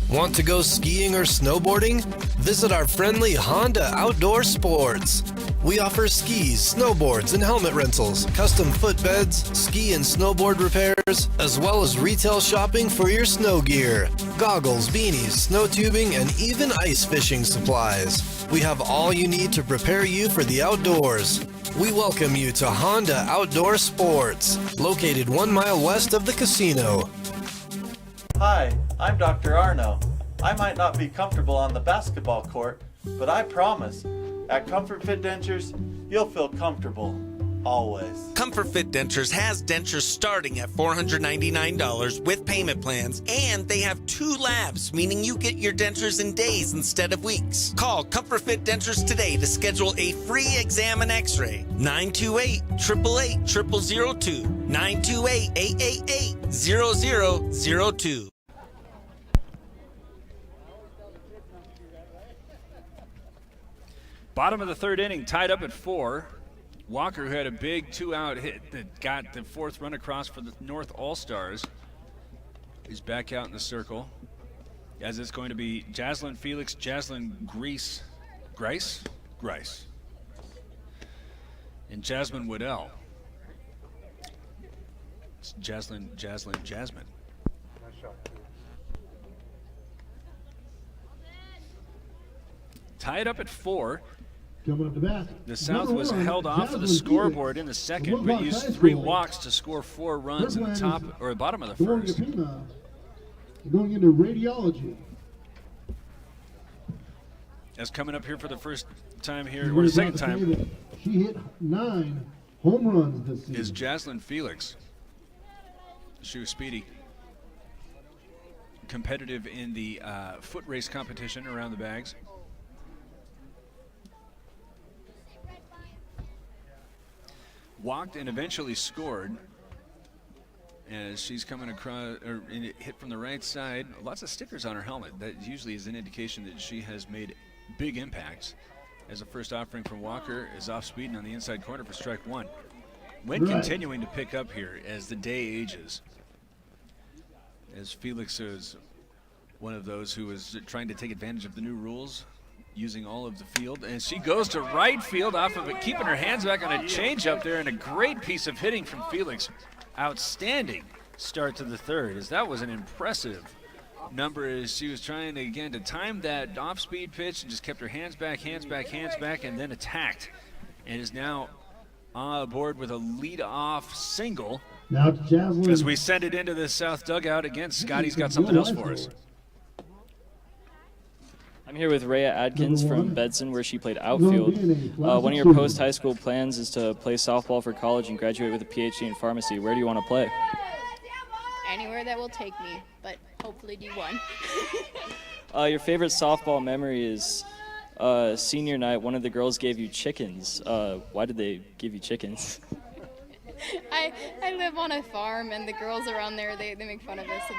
Want to go skiing or snowboarding? Visit our friendly Honda Outdoor Sports. We offer skis, snowboards, and helmet rentals, custom footbeds, ski and snowboard repairs, as well as retail shopping for your snow gear, goggles, beanies, snow tubing, and even ice fishing supplies. We have all you need to prepare you for the outdoors. We welcome you to Honda Outdoor Sports, located 1 mile west of the casino. Hi, I'm Dr. Arno. I might not be comfortable on the basketball court, but I promise, at Comfort Fit Dentures, you'll feel comfortable, always. Comfort Fit Dentures has dentures starting at $499 with payment plans, and they have 2 labs, meaning you get your dentures in days instead of weeks. Call Comfort Fit Dentures today to schedule a free exam and x-ray. 928-888-0002. 928-888-0002. Bottom of the 3rd inning, tied up at 4. Walker, who had a big 2-out hit that got the 4th run across for the North All-Stars, is back out in the circle. As it's going to be Jaslyn Felix, Jaslyn Grice, and Jasmine Waddell. It's Jasmine. Tied up at 4. Coming up to bat. The South was held off of the scoreboard in the 2nd, but used 3 walks to score 4 runs in the top or bottom of the 1st. Going into radiology. As coming up here for the first time here, or the 2nd time, she hit 9 home runs this season. Is Jaslyn Felix. She was speedy. Competitive in the foot race competition around the bags. Walked and eventually scored as she's coming across, or hit from the right side. Lots of stickers on her helmet. That usually is an indication that she has made big impacts. As the first offering from Walker is off speed and on the inside corner for strike one. Wynn continuing to pick up here as the day ages. As Felix is one of those who is trying to take advantage of the new rules, using all of the field. And she goes to right field off of it, keeping her hands back on a changeup there, and a great piece of hitting from Felix. Outstanding start to the third, as that was an impressive number as she was trying to, again, to time that off-speed pitch and just kept her hands back, and then attacked. And is now aboard with a lead-off single. Now to Jasmine. As we send it into the south dugout, again, Scotty's got something else for us. I'm here with Rhea Adkins from Bedson, where she played outfield. One of your post-high school plans is to play softball for college and graduate with a PhD in pharmacy. Where do you want to play? Anywhere that will take me, but hopefully D1. Your favorite softball memory is senior night. One of the girls gave you chickens. Why did they give you chickens? I live on a farm, and the girls around there, they make fun of us, so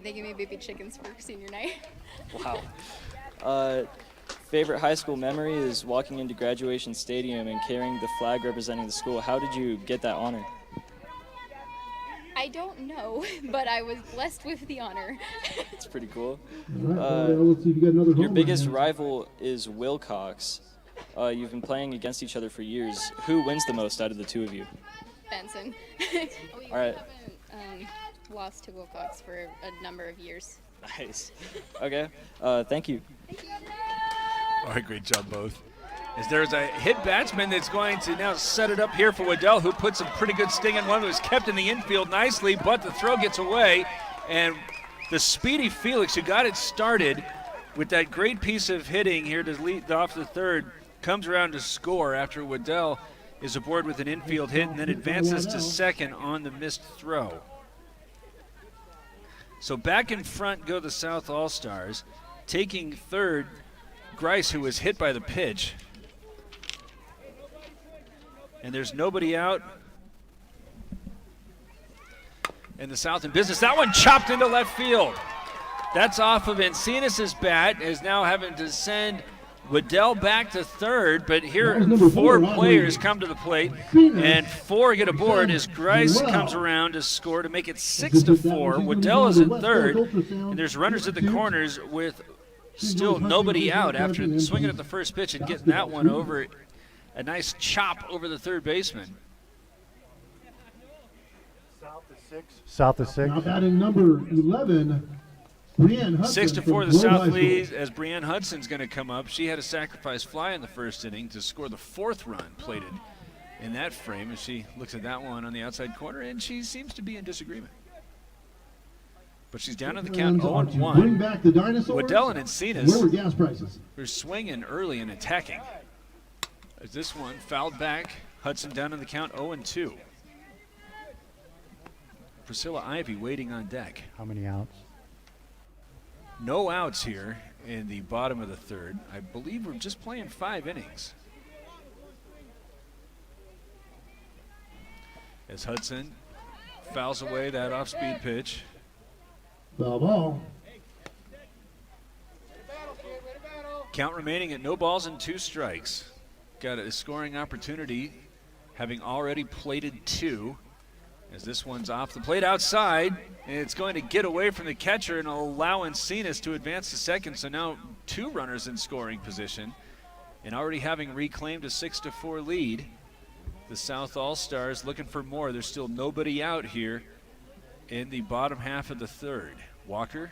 they give me baby chickens for senior night. Wow. Favorite high school memory is walking into graduation stadium and carrying the flag representing the school. How did you get that honor? I don't know, but I was blessed with the honor. It's pretty cool. Let's see if you got another Your home biggest run. rival is Wilcox. You've been playing against each other for years. Who wins the most out of the two of you? Benson. All right. haven't lost to Wilcox for a number of years. Nice. Okay. Thank you. All right, great job both. As there's a hit batsman that's going to now set it up here for Waddell, who puts a pretty good sting in one that was kept in the infield nicely, but the throw gets away. And the speedy Felix, who got it started with that great piece of hitting here to lead off the third, comes around to score after Waddell is aboard with an infield hit and then advances to second on the missed throw. So back in front go the South All-Stars. Taking third, Grice, who was hit by the pitch. And there's nobody out. And the South in business. That one chopped into left field. That's off of Encinas' bat, is now having to send Waddell back to third, but here four players come to the plate, and four get aboard as Grice comes around to score to make it 6-4. Waddell is in third, and there's runners at the corners with still nobody out after swinging at the first pitch and getting that one over. A nice chop over the third baseman. South of 6. Now batting number 11, Brienne Hudson. 6-4 the South leads as Brienne Hudson's going to come up. She had a sacrifice fly in the first inning to score the fourth run plated in that frame as she looks at that one on the outside corner, and she seems to be in disagreement. But she's down on the count 0-1. Bring back the dinosaurs. Waddell and Encinas Lower gas prices. are swinging early and attacking. As this one fouled back, Hudson down on the count 0-2. Priscilla Ivy waiting on deck. How many outs? No outs here in the bottom of the third. I believe we're just playing 5 innings. As Hudson fouls away that off-speed pitch. Foul ball. Count remaining at no balls and 2 strikes. Got a scoring opportunity, having already plated 2. As this one's off the plate outside, and it's going to get away from the catcher and allow Encinas to advance to second. So now 2 runners in scoring position, and already having reclaimed a 6-4 lead. The South All-Stars looking for more. There's still nobody out here in the bottom half of the third. Walker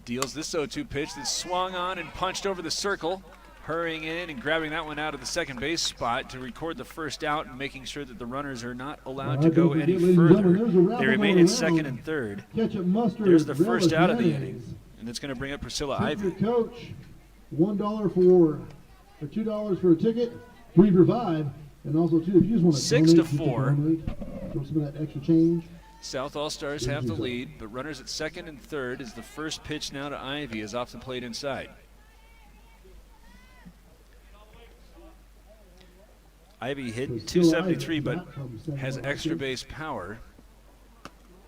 deals this 0-2 pitch that swung on and punched over the circle. Hurrying in and grabbing that one out of the second base spot to record the first out and making sure that the runners are not allowed to go any further. They remain in second and third. There's the first out of the inning, and it's going to bring up Priscilla Ivy. Coach, $1 for, or $2 for a ticket, 3 for 5, and also 2 if you just want to 6-4. Throw some of that extra change. South All-Stars have the lead, but runners at second and third as the first pitch now to Ivy is off the plate inside. Ivy hit 273, but has extra base power.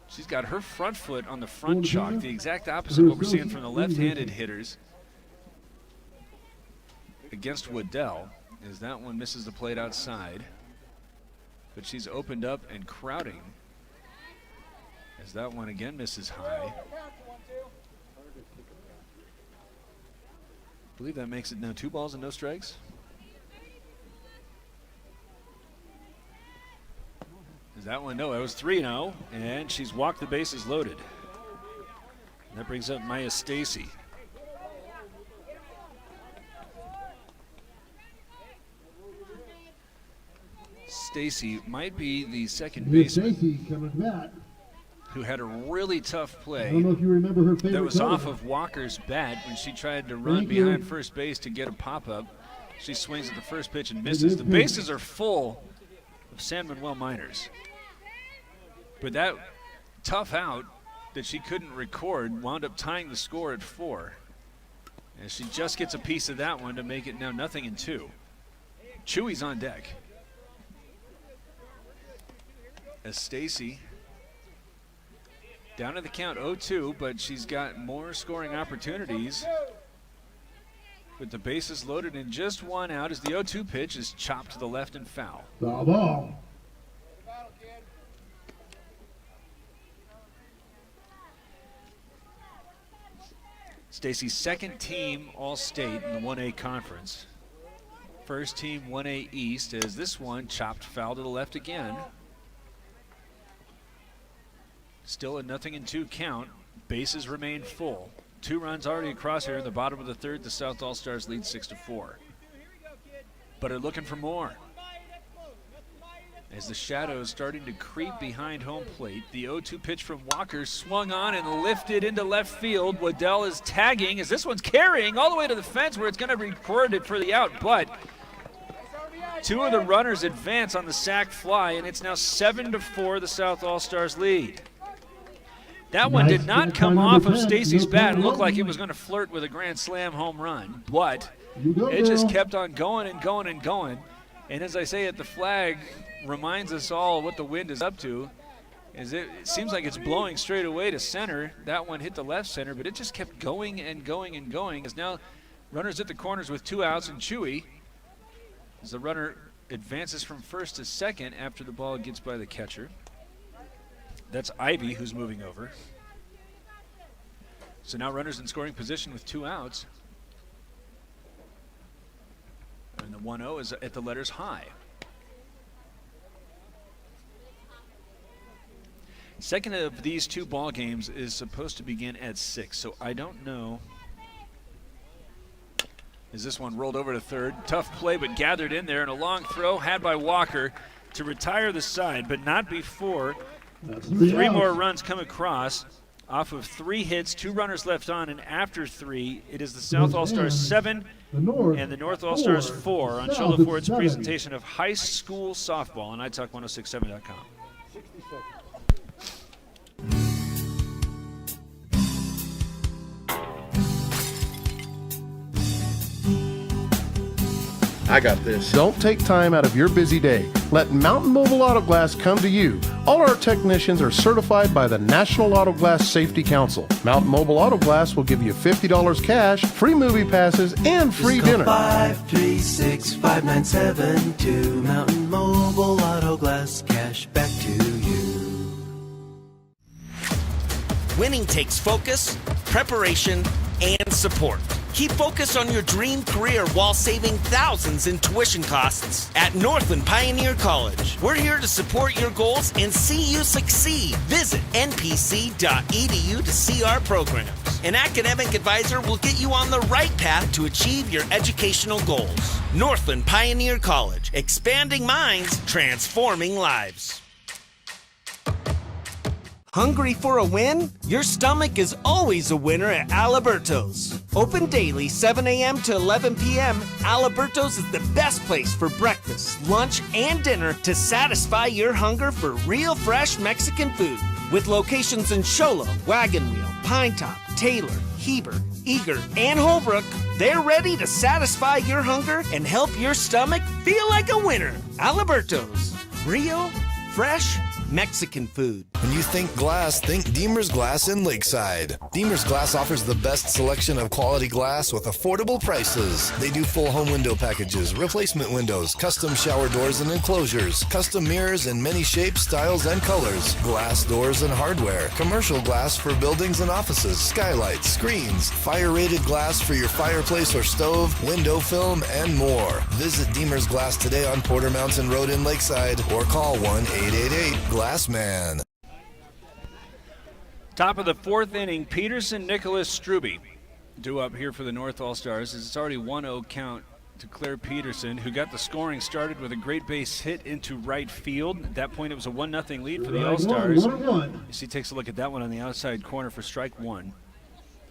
She's got her front foot on the front chalk, the exact opposite of what we're seeing from the left-handed hitters against Waddell, as that one misses the plate outside. But she's opened up and crowding as that one again misses high. I believe that makes it now 2 balls and no strikes. Is that one? No, it was 3-0, and she's walked the bases loaded. And that brings up Maya Stacy. Stacy might be the second baseman who had a really tough play. I don't know if you remember her favorite that was color. off of Walker's bat when she tried to run behind first base to get a pop-up. She swings at the first pitch and misses. The bases are full of San Manuel Miners. But that tough out that she couldn't record wound up tying the score at 4. And she just gets a piece of that one to make it now 0-2. Chewy's on deck. As Stacy down to the count 0-2, but she's got more scoring opportunities with the bases loaded and just 1 out as the 0-2 pitch is chopped to the left and foul. Foul ball. Stacy's second team All-State in the 1A conference. First team 1A East as this one chopped foul to the left again. Still a 0-2 count. Bases remain full. 2 runs already across here in the bottom of the third. The South All-Stars lead 6-4. But are looking for more. As the shadows starting to creep behind home plate, the 0-2 pitch from Walker swung on and lifted into left field. Waddell is tagging as this one's carrying all the way to the fence where it's going to be recorded for the out, but 2 of the runners advance on the sac fly, and it's now 7-4 the South All-Stars lead. That one did not come off of Stacy's bat and looked like it was going to flirt with a grand slam home run, but it just kept on going and going and going. And as I say it, the flag reminds us all what the wind is up to. As it seems like it's blowing straight away to center. That one hit the left center, but it just kept going and going and going. As now runners at the corners with 2 outs and Chewy, as the runner advances from first to second after the ball gets by the catcher. That's Ivy who's moving over. So now runners in scoring position with 2 outs. And the 1-0 is at the letters high. Second of these 2 ball games is supposed to begin at 6, so I don't know. As this one rolled over to third. Tough play, but gathered in there, and a long throw had by Walker to retire the side, but not before 3 more runs come across off of 3 hits, 2 runners left on, and after 3, it is the South All-Stars 7 and the North All-Stars 4 on Shiloh Ford's presentation of high school softball on iTalk1067.com. I got this. Don't take time out of your busy day. Let Mountain Mobile Auto Glass come to you. All our technicians are certified by the National Auto Glass Safety Council. Mountain Mobile Auto Glass will give you $50 cash, free movie passes, and free dinner. 536-5972. Mountain Mobile Auto Glass, cash back to you. Winning takes focus, preparation, and support. Keep focus on your dream career while saving thousands in tuition costs at Northland Pioneer College. We're here to support your goals and see you succeed. Visit npc.edu to see our programs. An academic advisor will get you on the right path to achieve your educational goals. Northland Pioneer College, expanding minds, transforming lives. Hungry for a win? Your stomach is always a winner at Aliberto's. Open daily 7 a.m. to 11 p.m., Aliberto's is the best place for breakfast, lunch, and dinner to satisfy your hunger for real fresh Mexican food. With locations in Shiloh, Wagon Wheel, Pine Top, Taylor, Heber, Eager, and Holbrook, they're ready to satisfy your hunger and help your stomach feel like a winner. Aliberto's. Real, fresh, Mexican food. When you think glass, think Deemer's Glass in Lakeside. Deemer's Glass offers the best selection of quality glass with affordable prices. They do full home window packages, replacement windows, custom shower doors and enclosures, custom mirrors in many shapes, styles, and colors, glass doors and hardware, commercial glass for buildings and offices, skylights, screens, fire-rated glass for your fireplace or stove, window film, and more. Visit Deemer's Glass today on Porter Mountain Road in Lakeside or call 1-888-GLASSMAN. Top of the fourth inning, Peterson, Nicholas, Struby due up here for the North All-Stars. It's already 1-0 count to Claire Peterson, who got the scoring started with a great base hit into right field. At that point, it was a 1-0 lead for the All-Stars. She takes a look at that one on the outside corner for strike one.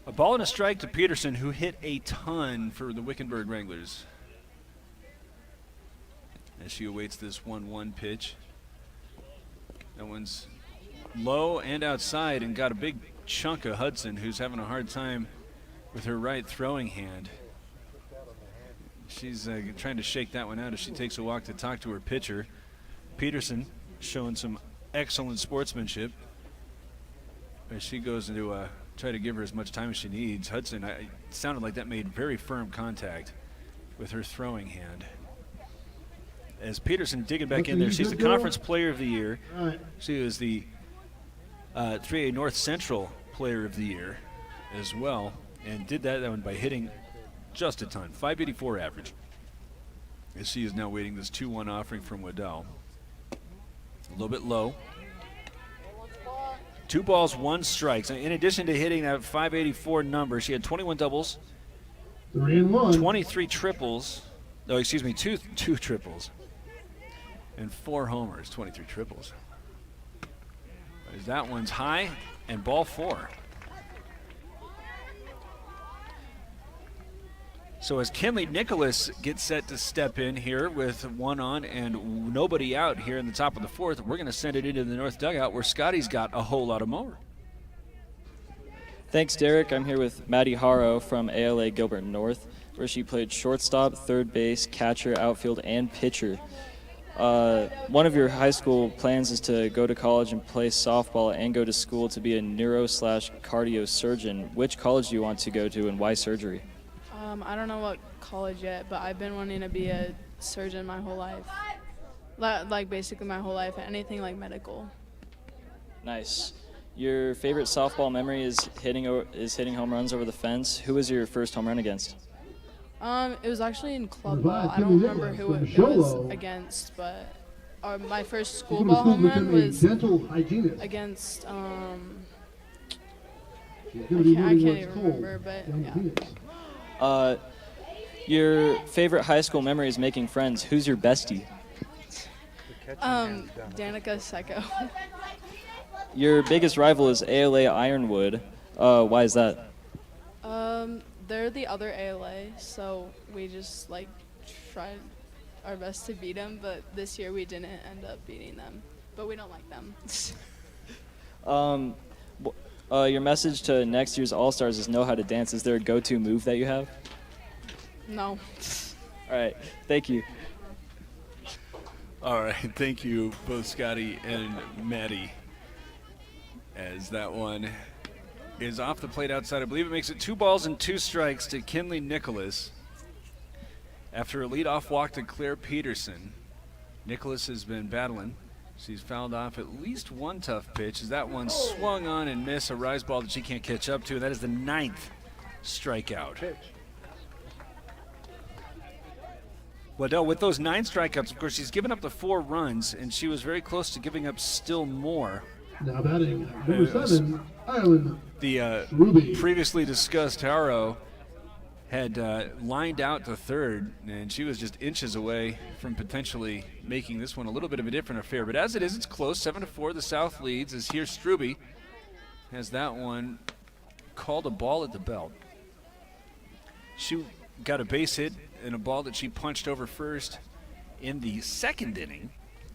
A ball and a strike to Peterson, who hit a ton for the Wickenburg Wranglers. As she awaits this 1-1 pitch. That one's low and outside and got a big chunk of Hudson, who's having a hard time with her right throwing hand. She's trying to shake that one out as she takes a walk to talk to her pitcher. Peterson showing some excellent sportsmanship as she goes to try to give her as much time as she needs. Hudson, it sounded like that made very firm contact with her throwing hand. As Peterson digging back in there, she's the Conference Player of the Year. She was the 3A North Central Player of the Year as well, and did that one by hitting just a ton, 584 average. As she is now waiting this 2-1 offering from Waddell. A little bit low. 2 balls, 1 strike. In addition to hitting that 584 number, she had 21 doubles, 23 triples. No, excuse me, two triples, and 4 homers, 23 triples. As that one's high and ball 4. So as Kinley Nicholas gets set to step in here with 1 on and nobody out here in the top of the 4th, we're going to send it into the north dugout where Scotty's got a whole lot of more. Thanks, Derek. I'm here with Maddie Haro from ALA Gilbert North, where she played shortstop, third base, catcher, outfield, and pitcher. One of your high school plans is to go to college and play softball and go to school to be a neuro/cardio surgeon. Which college do you want to go to and why surgery? I don't know what college yet, but I've been wanting to be a surgeon my whole life. Like basically my whole life, anything like medical. Nice. Your favorite softball memory is hitting home runs over the fence. Who was your first home run against? It was actually in club ball. I don't remember who it was against, but my first school ball home run was against, I can't even remember, but yeah. Your favorite high school memory is making friends. Who's your bestie? Danica Secco. Your biggest rival is ALA Ironwood. Why is that? They're the other ALA, so we just tried our best to beat them, but this year we didn't end up beating them. But we don't like them. Your message to next year's All-Stars is know how to dance. Is there a go-to move that you have? No. All right, thank you. All right, thank you, both Scotty and Maddie. As that one is off the plate outside. I believe it makes it 2 balls and 2 strikes to Kinley Nicholas. After a leadoff walk to Claire Peterson, Nicholas has been battling. She's fouled off at least 1 tough pitch as that one swung on and missed a rise ball that she can't catch up to. And that is the 9th strikeout. Waddell, with those 9 strikeouts, of course, she's given up the 4 runs, and she was very close to giving up still more. Now batting, number 7, Ireland. The previously discussed Haro had lined out to third, and she was just inches away from potentially making this one a little bit of a different affair. But as it is, it's close, 7-4. The South leads as here Struby has that one called a ball at the belt. She got a base hit and a ball that she punched over first in the 2nd inning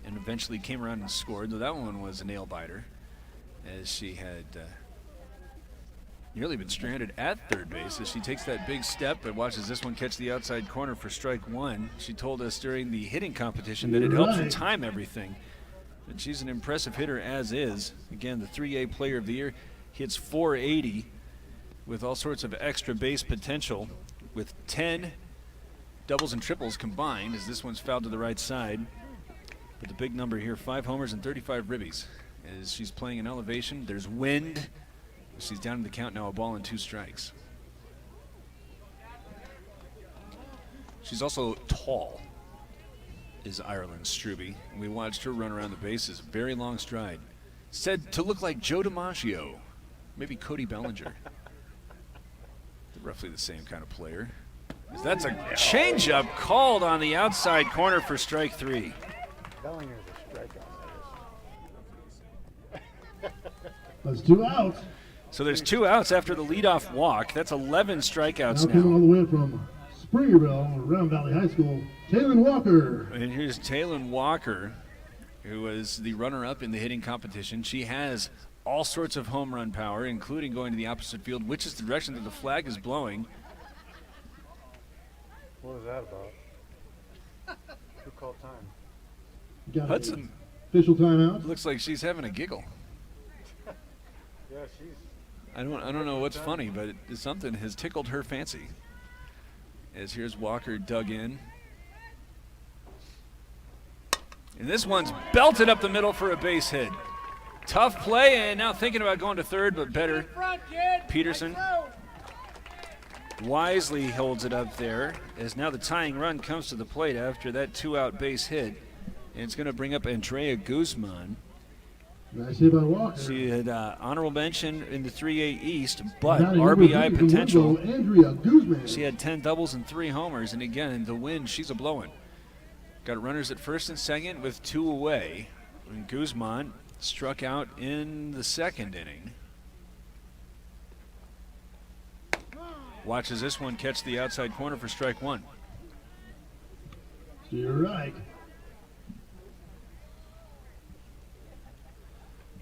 and eventually came around and scored. Though that one was a nail biter as she had nearly been stranded at third base as she takes that big step but watches this one catch the outside corner for strike 1. She told us during the hitting competition that it helps her time everything And she's an impressive hitter as is. Again, the 3A Player of the Year, hits .480 with all sorts of extra base potential, with 10 doubles and triples combined, as this one's fouled to the right side. But the big number here, 5 homers and 35 ribbies. As she's playing in elevation, there's wind. She's down in the count now, a ball and 2 strikes. She's also tall, is Ireland Struby. We watched her run around the bases, very long stride. Said to look like Joe DiMaggio, maybe Cody Bellinger. Roughly the same kind of player. That's a changeup called on the outside corner for strike 3. Bellinger's a strikeout. That's 2 outs. So there's 2 outs after the leadoff walk. That's 11 strikeouts Now coming all now. the way from Springerville, Round Valley High School, Taylon Walker. And here's Taylon Walker, who was the runner-up in the hitting competition. She has all sorts of home run power, including going to the opposite field, which is the direction that the flag is blowing. What was that about? Who called time? Got Hudson. Official timeout. Looks like she's having a giggle. Yeah, she's. I don't know what's funny, but something has tickled her fancy. As here's Walker dug in. And this one's belted up the middle for a base hit. Tough play, and now thinking about going to third, but better. Peterson wisely holds it up there, as now the tying run comes to the plate after that 2-out base hit. And it's going to bring up Andrea Guzman. Nice hit by Walker. She had honorable mention in the 3A East, but Batting RBI number 3 potential. from Andrea Guzman. She had 10 doubles and 3 homers, and again, the win, she's a blowing. Got runners at first and second with 2 away. And Guzman struck out in the second inning. Watches this one catch the outside corner for strike 1. To your right.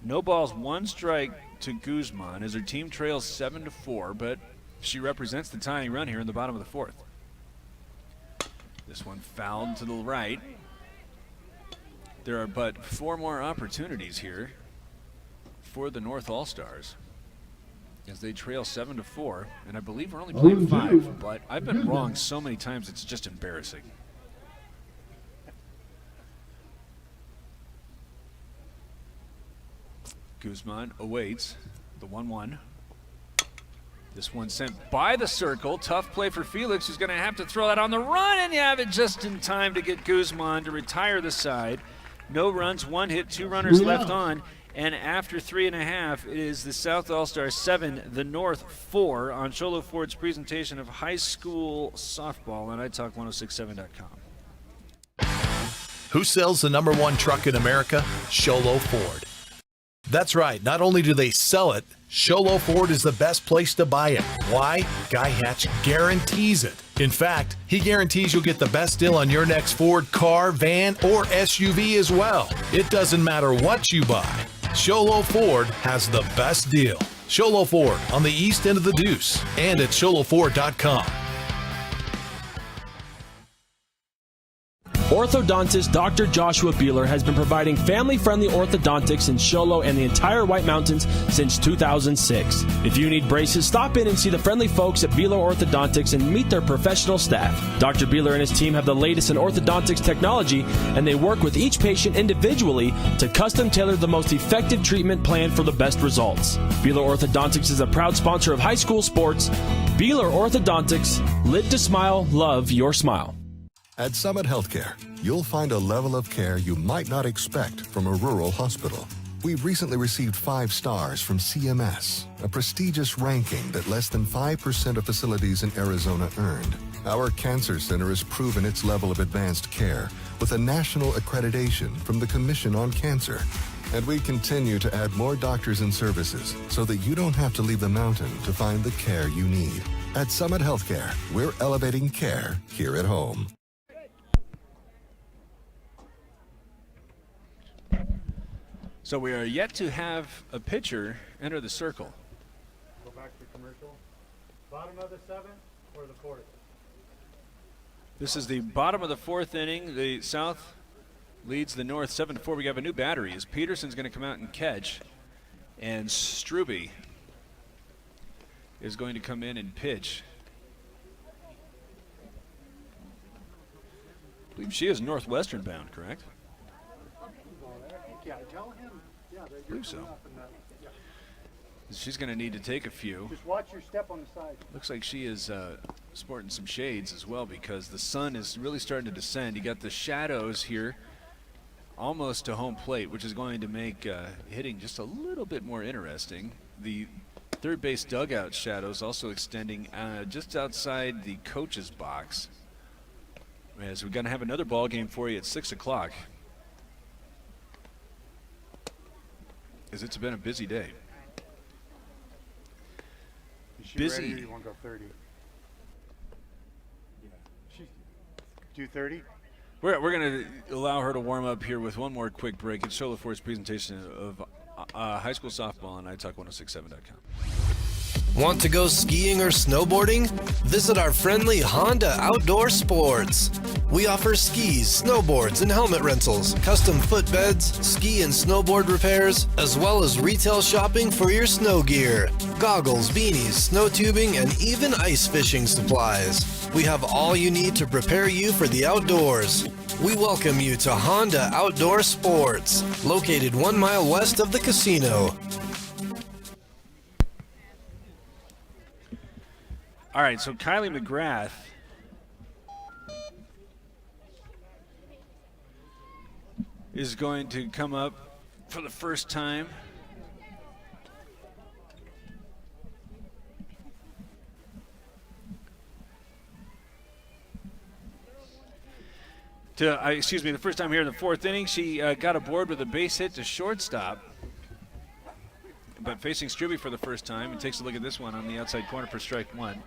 No balls, 1 strike to Guzman as her team trails 7-4, but she represents the tying run here in the bottom of the 4th. This one fouled to the right. There are but 4 more opportunities here for the North All-Stars as they trail 7-4, and I believe we're only playing 5, but I've been wrong so many times it's just embarrassing. Guzman awaits the 1-1. This one sent by the circle. Tough play for Felix, who's going to have to throw that on the run, and you have it just in time to get Guzman to retire the side. No runs, 1 hit, 2 runners left on. And after 3.5, it is the South All-Stars 7, the North 4 on Shiloh Ford's presentation of high school softball on italk1067.com. Who sells the #1 truck in America? Shiloh Ford. That's right. Not only do they sell it, Shiloh Ford is the best place to buy it. Why? Guy Hatch guarantees it. In fact, he guarantees you'll get the best deal on your next Ford car, van, or SUV as well. It doesn't matter what you buy. Shiloh Ford has the best deal. Shiloh Ford on the east end of the Deuce and at ShilohFord.com. Orthodontist Dr. Joshua Beeler has been providing family-friendly orthodontics in Shiloh and the entire White Mountains since 2006. If you need braces, stop in and see the friendly folks at Beeler Orthodontics and meet their professional staff. Dr. Beeler and his team have the latest in orthodontics technology, and they work with each patient individually to custom tailor the most effective treatment plan for the best results. Beeler Orthodontics is a proud sponsor of high school sports. Beeler Orthodontics, live to smile, love your smile. At Summit Healthcare, you'll find a level of care you might not expect from a rural hospital. We've recently received 5 stars from CMS, a prestigious ranking that less than 5% of facilities in Arizona earned. Our cancer center has proven its level of advanced care with a national accreditation from the Commission on Cancer. And we continue to add more doctors and services so that you don't have to leave the mountain to find the care you need. At Summit Healthcare, we're elevating care here at home. So we are yet to have a pitcher enter the circle. Go back to commercial. Bottom of the 7th or the 4th? This is the bottom of the 4th inning. The South leads the North 7-4. We have a new battery as Peterson's going to come out and catch, and Struby is going to come in and pitch. I believe she is Northwestern bound, correct? Yeah, tell him. Yeah, I believe so. She's going to need to take a few. Just watch your step on the side. Looks like she is sporting some shades as well because the sun is really starting to descend. You got the shadows here almost to home plate, which is going to make hitting just a little bit more interesting. The third base dugout shadows also extending just outside the coach's box. As we're going to have another ball game for you at 6 o'clock. As it's been a busy day. Is she Busy. ready or you want to go 30? She's do 30? We're going to allow her to warm up here with one more quick break. It's Shiloh Ford's presentation of high school softball on iTalk1067.com. Want to go skiing or snowboarding? Visit our friendly Honda Outdoor Sports. We offer skis, snowboards, and helmet rentals, custom footbeds, ski and snowboard repairs, as well as retail shopping for your snow gear, goggles, beanies, snow tubing, and even ice fishing supplies. We have all you need to prepare you for the outdoors. We welcome you to Honda Outdoor Sports, located 1 mile west of the casino. All right, so Kylie McGrath is going to come up for the first time. The first time here in the fourth inning. She got aboard with a base hit to shortstop. But facing Struby for the first time, and takes a look at this one on the outside corner for strike one.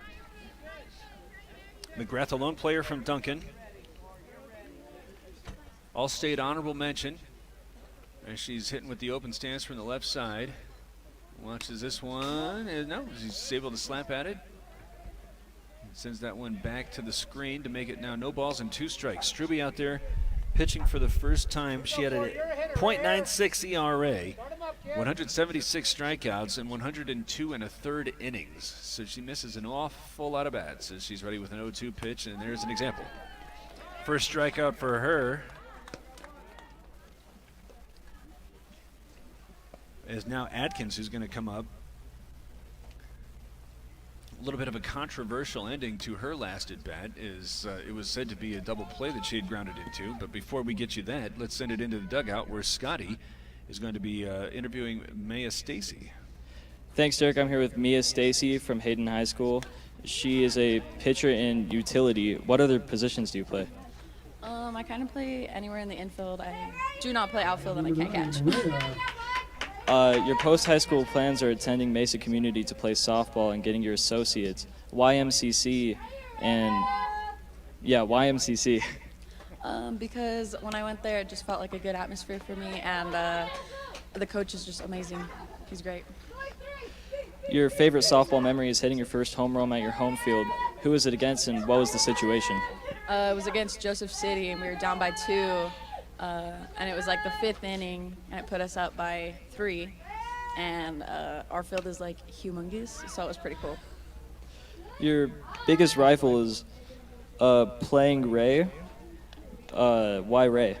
McGrath, a lone player from Duncan. All-state honorable mention. As she's hitting with the open stance from the left side. Watches this one. No, she's able to slap at it. Sends that one back to the screen to make it now no balls and 2 strikes. Struby out there pitching for the first time. She had a .96 ERA, 176 strikeouts, and 102 1/3 innings. So she misses an awful lot of bats as she's ready with an 0-2 pitch, and there's an example. First strikeout for her. Is now Atkins who's going to come up. A little bit of a controversial ending to her last at bat is it was said to be a double play that she had grounded into. But before we get you that, let's send it into the dugout where Scotty is going to be interviewing Maya Stacy. Thanks, Derek. I'm here with Mia Stacy from Hayden High School. She is a pitcher in utility. What other positions do you play? I kind of play anywhere in the infield. I do not play outfield and I can't catch. Your post-high school plans are attending Mesa Community to play softball and getting your associates. YMCC and, YMCC. Because when I went there, it just felt like a good atmosphere for me, and the coach is just amazing. He's great. Your favorite softball memory is hitting your first home run at your home field. Who was it against and what was the situation? It was against Joseph City, and we were down by 2. And it was like the 5th inning, and it put us up by 3. And our field is like humongous, so it was pretty cool. Your biggest rival is playing Ray. Why Ray?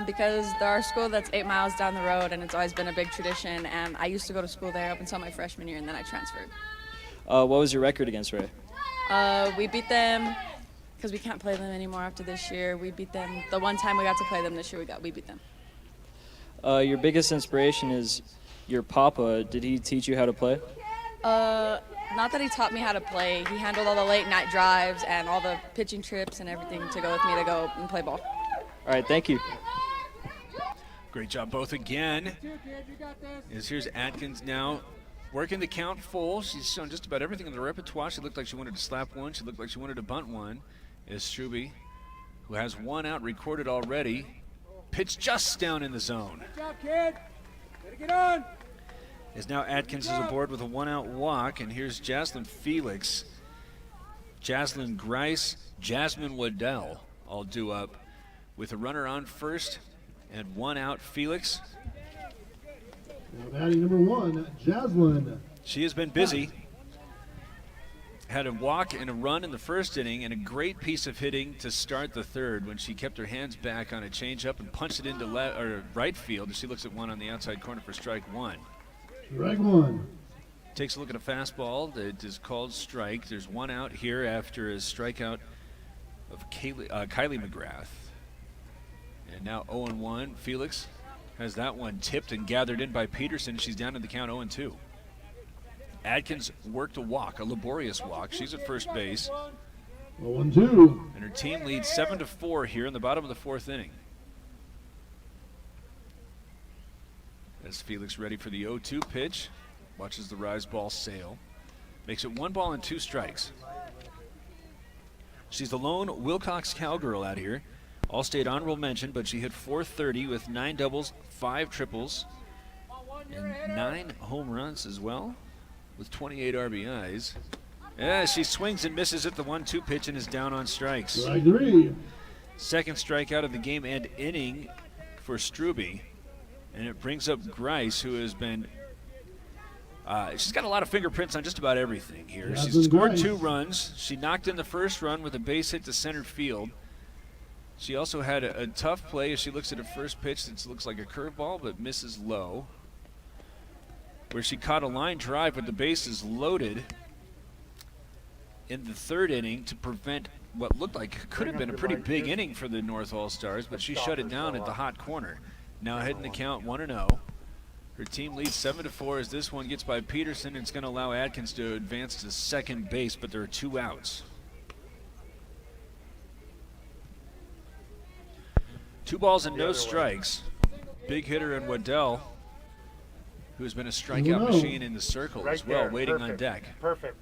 Because they're our school that's 8 miles down the road, and it's always been a big tradition. And I used to go to school there up until my freshman year, and then I transferred. What was your record against Ray? We beat them because we can't play them anymore after this year. We beat them the one time we got to play them this year. We beat them. Your biggest inspiration is your papa. Did he teach you how to play? Not that he taught me how to play. He handled all the late night drives and all the pitching trips and everything to go with me to go and play ball. All right, thank you. Great job both again. Here's Atkins now working the count full. She's shown just about everything in the repertoire. She looked like she wanted to slap one. She looked like she wanted to bunt one. Is Struby, who has 1 out recorded already. Pitch just down in the zone. Good job, kid. Gotta get on. As now Atkins is aboard with a 1-out walk, and here's Jaslyn Felix, Jaslyn Grice, Jasmine Waddell all due up with a runner on first and one out, Felix. Now batting number 1, Jasmine. She has been busy. Had a walk and a run in the first inning and a great piece of hitting to start the third when she kept her hands back on a changeup and punched it into right field. She looks at one on the outside corner for strike 1. Strike 1. Takes a look at a fastball that is called strike. There's one out here after a strikeout of Kylie McGrath. And now 0-1. Felix has that one tipped and gathered in by Peterson. She's down in the count 0-2. Adkins worked a walk, a laborious walk. She's at first base. 0-2. And her team leads 7-4 here in the bottom of the fourth inning. As Felix ready for the 0-2 pitch. Watches the rise ball sail. Makes it 1 ball and 2 strikes. She's the lone Wilcox Cowgirl out here. All-state honorable mention, but she hit .430 with 9 doubles, 5 triples, and 9 home runs as well, with 28 RBIs. Yeah, she swings and misses at the 1-2 pitch and is down on strikes. Strike 3. Second strikeout of the game and inning for Struby. And it brings up Grice, who has been she's got a lot of fingerprints on just about everything here. She's scored 2 runs. She knocked in the first run with a base hit to center field. She also had a tough play as she looks at a first pitch that looks like a curveball but misses low, where she caught a line drive but the base is loaded in the third inning to prevent what looked like could have been a pretty big inning for the North All-Stars, but she shut it down at the hot corner. Now heading the count 1-0. Her team leads 7-4 as this one gets by Peterson. It's going to allow Adkins to advance to second base, but there are 2 outs. 2 balls and no strikes. Big hitter in Waddell, who's been a strikeout machine in the circle as well, waiting on deck. Perfect.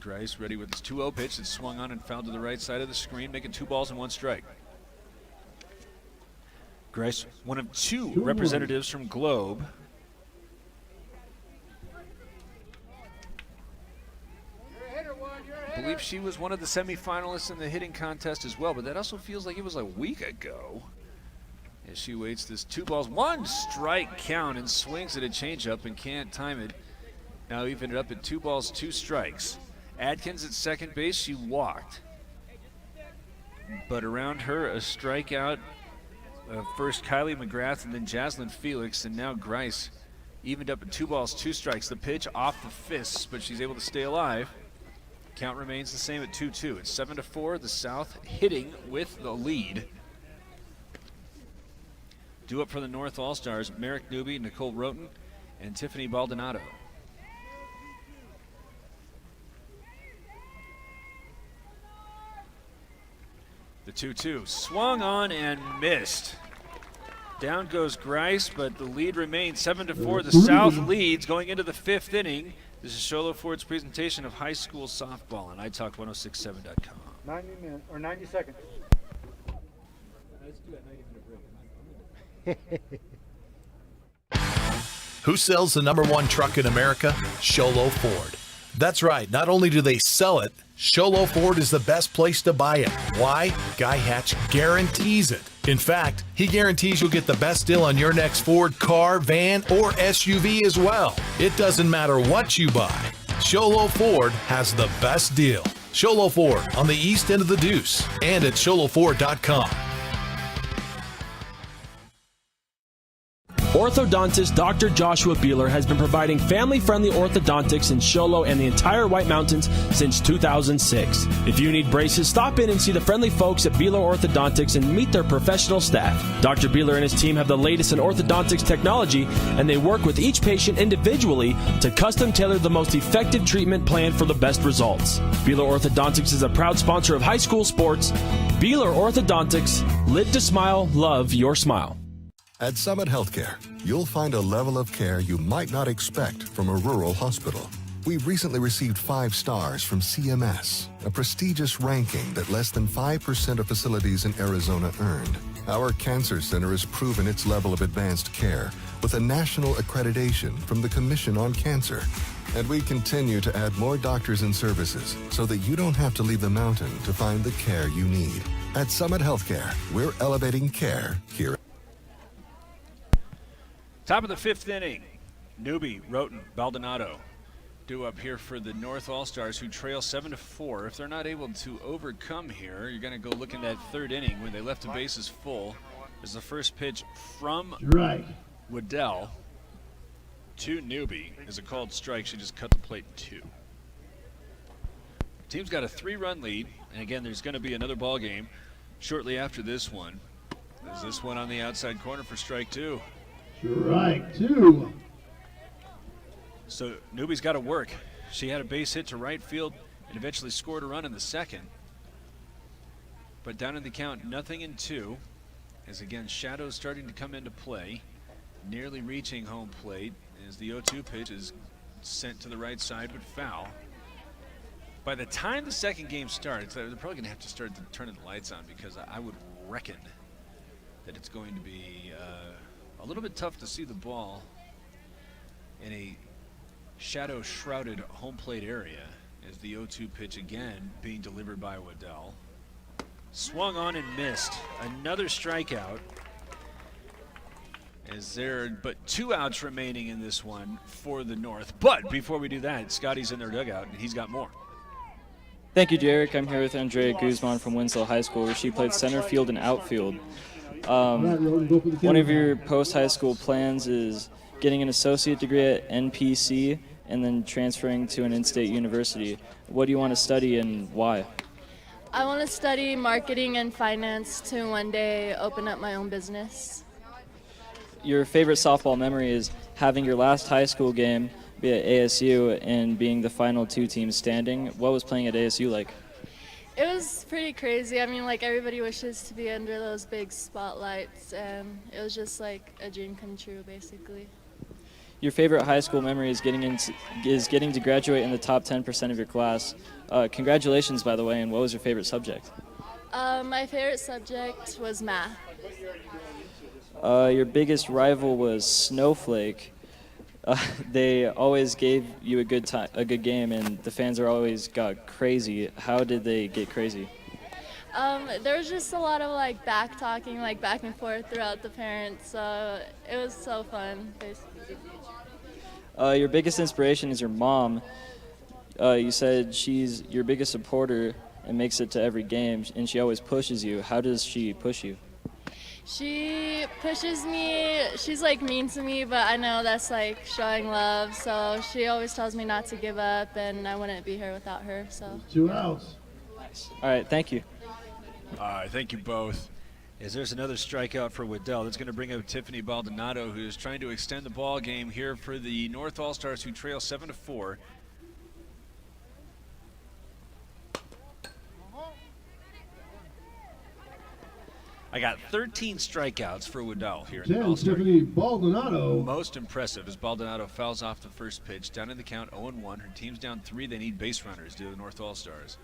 Grice ready with his 2-0 pitch. It's swung on and fouled to the right side of the screen, making 2 balls and 1 strike. Grice, one of 2 representatives from Globe. I believe she was one of the semifinalists in the hitting contest as well, but that also feels like it was a week ago. As she waits this 2 balls, 1 strike count and swings at a changeup and can't time it. Now even it up at 2 balls, 2 strikes. Adkins at second base, she walked. But around her, a strikeout. First Kylie McGrath and then Jaslyn Felix, and now Grice evened up at 2 balls, 2 strikes. The pitch off the fists, but she's able to stay alive. Count remains the same at 2-2. It's 7-4. The South hitting with the lead. Due up for the North All-Stars, Merrick Newby, Nicole Rhoden, and Tiffany Baldonado. The 2-2 swung on and missed. Down goes Grice, but the lead remains 7-4. The South leads going into the 5th inning. This is Shiloh Ford's presentation of high school softball on iTalk1067.com. 90 minutes or 90 seconds. Let's do that 90-minute break. Who sells the #1 truck in America? Shiloh Ford. That's right. Not only do they sell it, Shiloh Ford is the best place to buy it. Why? Guy Hatch guarantees it. In fact, he guarantees you'll get the best deal on your next Ford car, van, or SUV as well. It doesn't matter what you buy. Shiloh Ford has the best deal. Shiloh Ford on the east end of the Deuce and at ShilohFord.com. Orthodontist Dr. Joshua Beeler has been providing family-friendly orthodontics in Shiloh and the entire White Mountains since 2006. If you need braces, stop in and see the friendly folks at Beeler Orthodontics and meet their professional staff. Dr. Beeler and his team have the latest in orthodontics technology, and they work with each patient individually to custom tailor the most effective treatment plan for the best results. Beeler Orthodontics is a proud sponsor of high school sports. Beeler Orthodontics, live to smile, love your smile. At Summit Healthcare, you'll find a level of care you might not expect from a rural hospital. We've recently received 5 stars from CMS, a prestigious ranking that less than 5% of facilities in Arizona earned. Our cancer center has proven its level of advanced care with a national accreditation from the Commission on Cancer. And we continue to add more doctors and services so that you don't have to leave the mountain to find the care you need. At Summit Healthcare, we're elevating care here. Top of the 5th inning, Newby, Rhoden, Baldonado due up here for the North All-Stars, who trail 7-4. If they're not able to overcome here, you're going to go look in that 3rd inning when they left the bases full. As the first pitch from Waddell to Newby is a called strike. She just cut the plate in 2. Team's got a 3-run lead, and again, there's going to be another ball game shortly after this one. There's this one on the outside corner for strike 2. Strike 2. So Newby's got to work. She had a base hit to right field and eventually scored a run in the 2nd. But down in the count, 0-2. As again, shadows starting to come into play. Nearly reaching home plate as the 0-2 pitch is sent to the right side but foul. By the time the 2nd game starts, they're probably going to have to start turning the lights on, because I would reckon that it's going to be a little bit tough to see the ball in a shadow-shrouded home plate area, as the 0-2 pitch again being delivered by Waddell. Swung on and missed. Another strikeout. As there are but 2 outs remaining in this one for the North. But before we do that, Scotty's in their dugout, and he's got more. Thank you, Jarek. I'm here with Andrea Guzman from Winslow High School, where she played center field and outfield. One of your post-high school plans is getting an associate degree at NPC and then transferring to an in-state university. What do you want to study and why? I want to study marketing and finance to one day open up my own business. Your favorite softball memory is having your last high school game be at ASU and being the final 2 teams standing. What was playing at ASU like? It was pretty crazy. I mean, like, everybody wishes to be under those big spotlights, and it was just like a dream come true, basically. Your favorite high school memory is getting to graduate in the top 10% of your class. Congratulations, by the way, and what was your favorite subject? My favorite subject was math. Your biggest rival was Snowflake. They always gave you a good game, and the fans are always got crazy. How did they get crazy? There was just a lot of like back talking, like back and forth throughout the parents. So it was so fun, basically. Your biggest inspiration is your mom. You said she's your biggest supporter and makes it to every game, and she always pushes you. How does she push you? She pushes me. She's like mean to me, but I know that's like showing love. So she always tells me not to give up, and I wouldn't be here without her. So 2 outs. Nice. All right, thank you. All right, thank you both. As there's another strikeout for Waddell, that's going to bring up Tiffany Baldonado, who is trying to extend the ball game here for the North All-Stars, who trail 7-4. I got 13 strikeouts for Waddell here in the All-Star. Tiffany Baldonado. Most impressive as Baldonado fouls off the first pitch. Down in the count, 0-1. Her team's down 3. They need base runners due to the North All-Stars.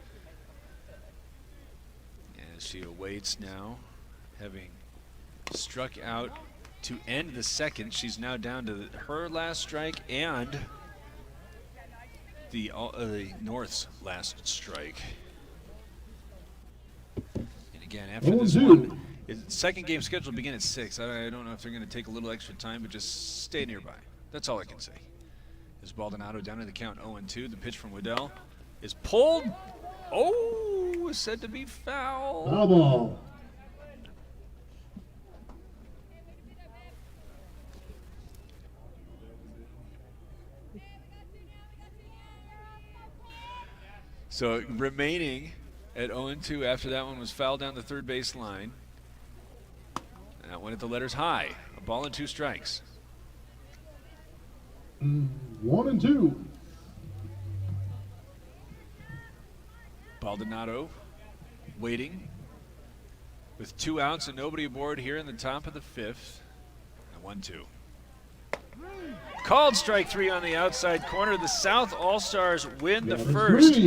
As she awaits now, having struck out to end the 2nd. She's now down to her last strike and the North's last strike. And again, after this one, second game scheduled to begin at 6. I don't know if they're going to take a little extra time, but just stay nearby. That's all I can say. As Baldonado down in the count, 0-2. The pitch from Waddell is pulled. Oh, is said to be foul. Foul ball. So remaining at 0-2 after that one was fouled down the third base line. And that went at the letters high. A ball and 2 strikes. 1-2. Baldonado waiting with 2 outs and nobody aboard here in the top of the 5th. And 1-2. Called strike 3 on the outside corner. The South All-Stars win the first.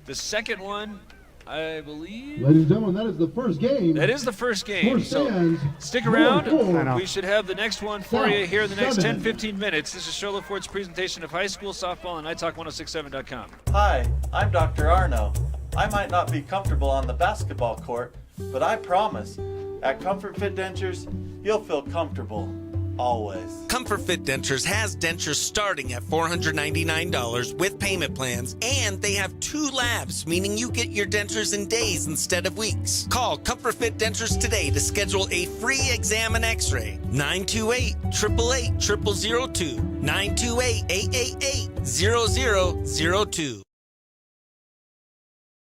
The second one I believe. Ladies and gentlemen, that is the first game. That is the first game. So stands, stick around. North We should have the next one for you here in the next 7. 10-15 minutes. This is Shiloh Ford's presentation of high school softball on iTalk1067.com. Hi, I'm Dr. Arno. I might not be comfortable on the basketball court, but I promise, at Comfort Fit Dentures, you'll feel comfortable. Always. Comfort Fit Dentures has dentures starting at $499 with payment plans, and they have 2 labs, meaning you get your dentures in days instead of weeks. Call Comfort Fit Dentures today to schedule a free exam and x-ray. 928-888-0002. 928-888-0002.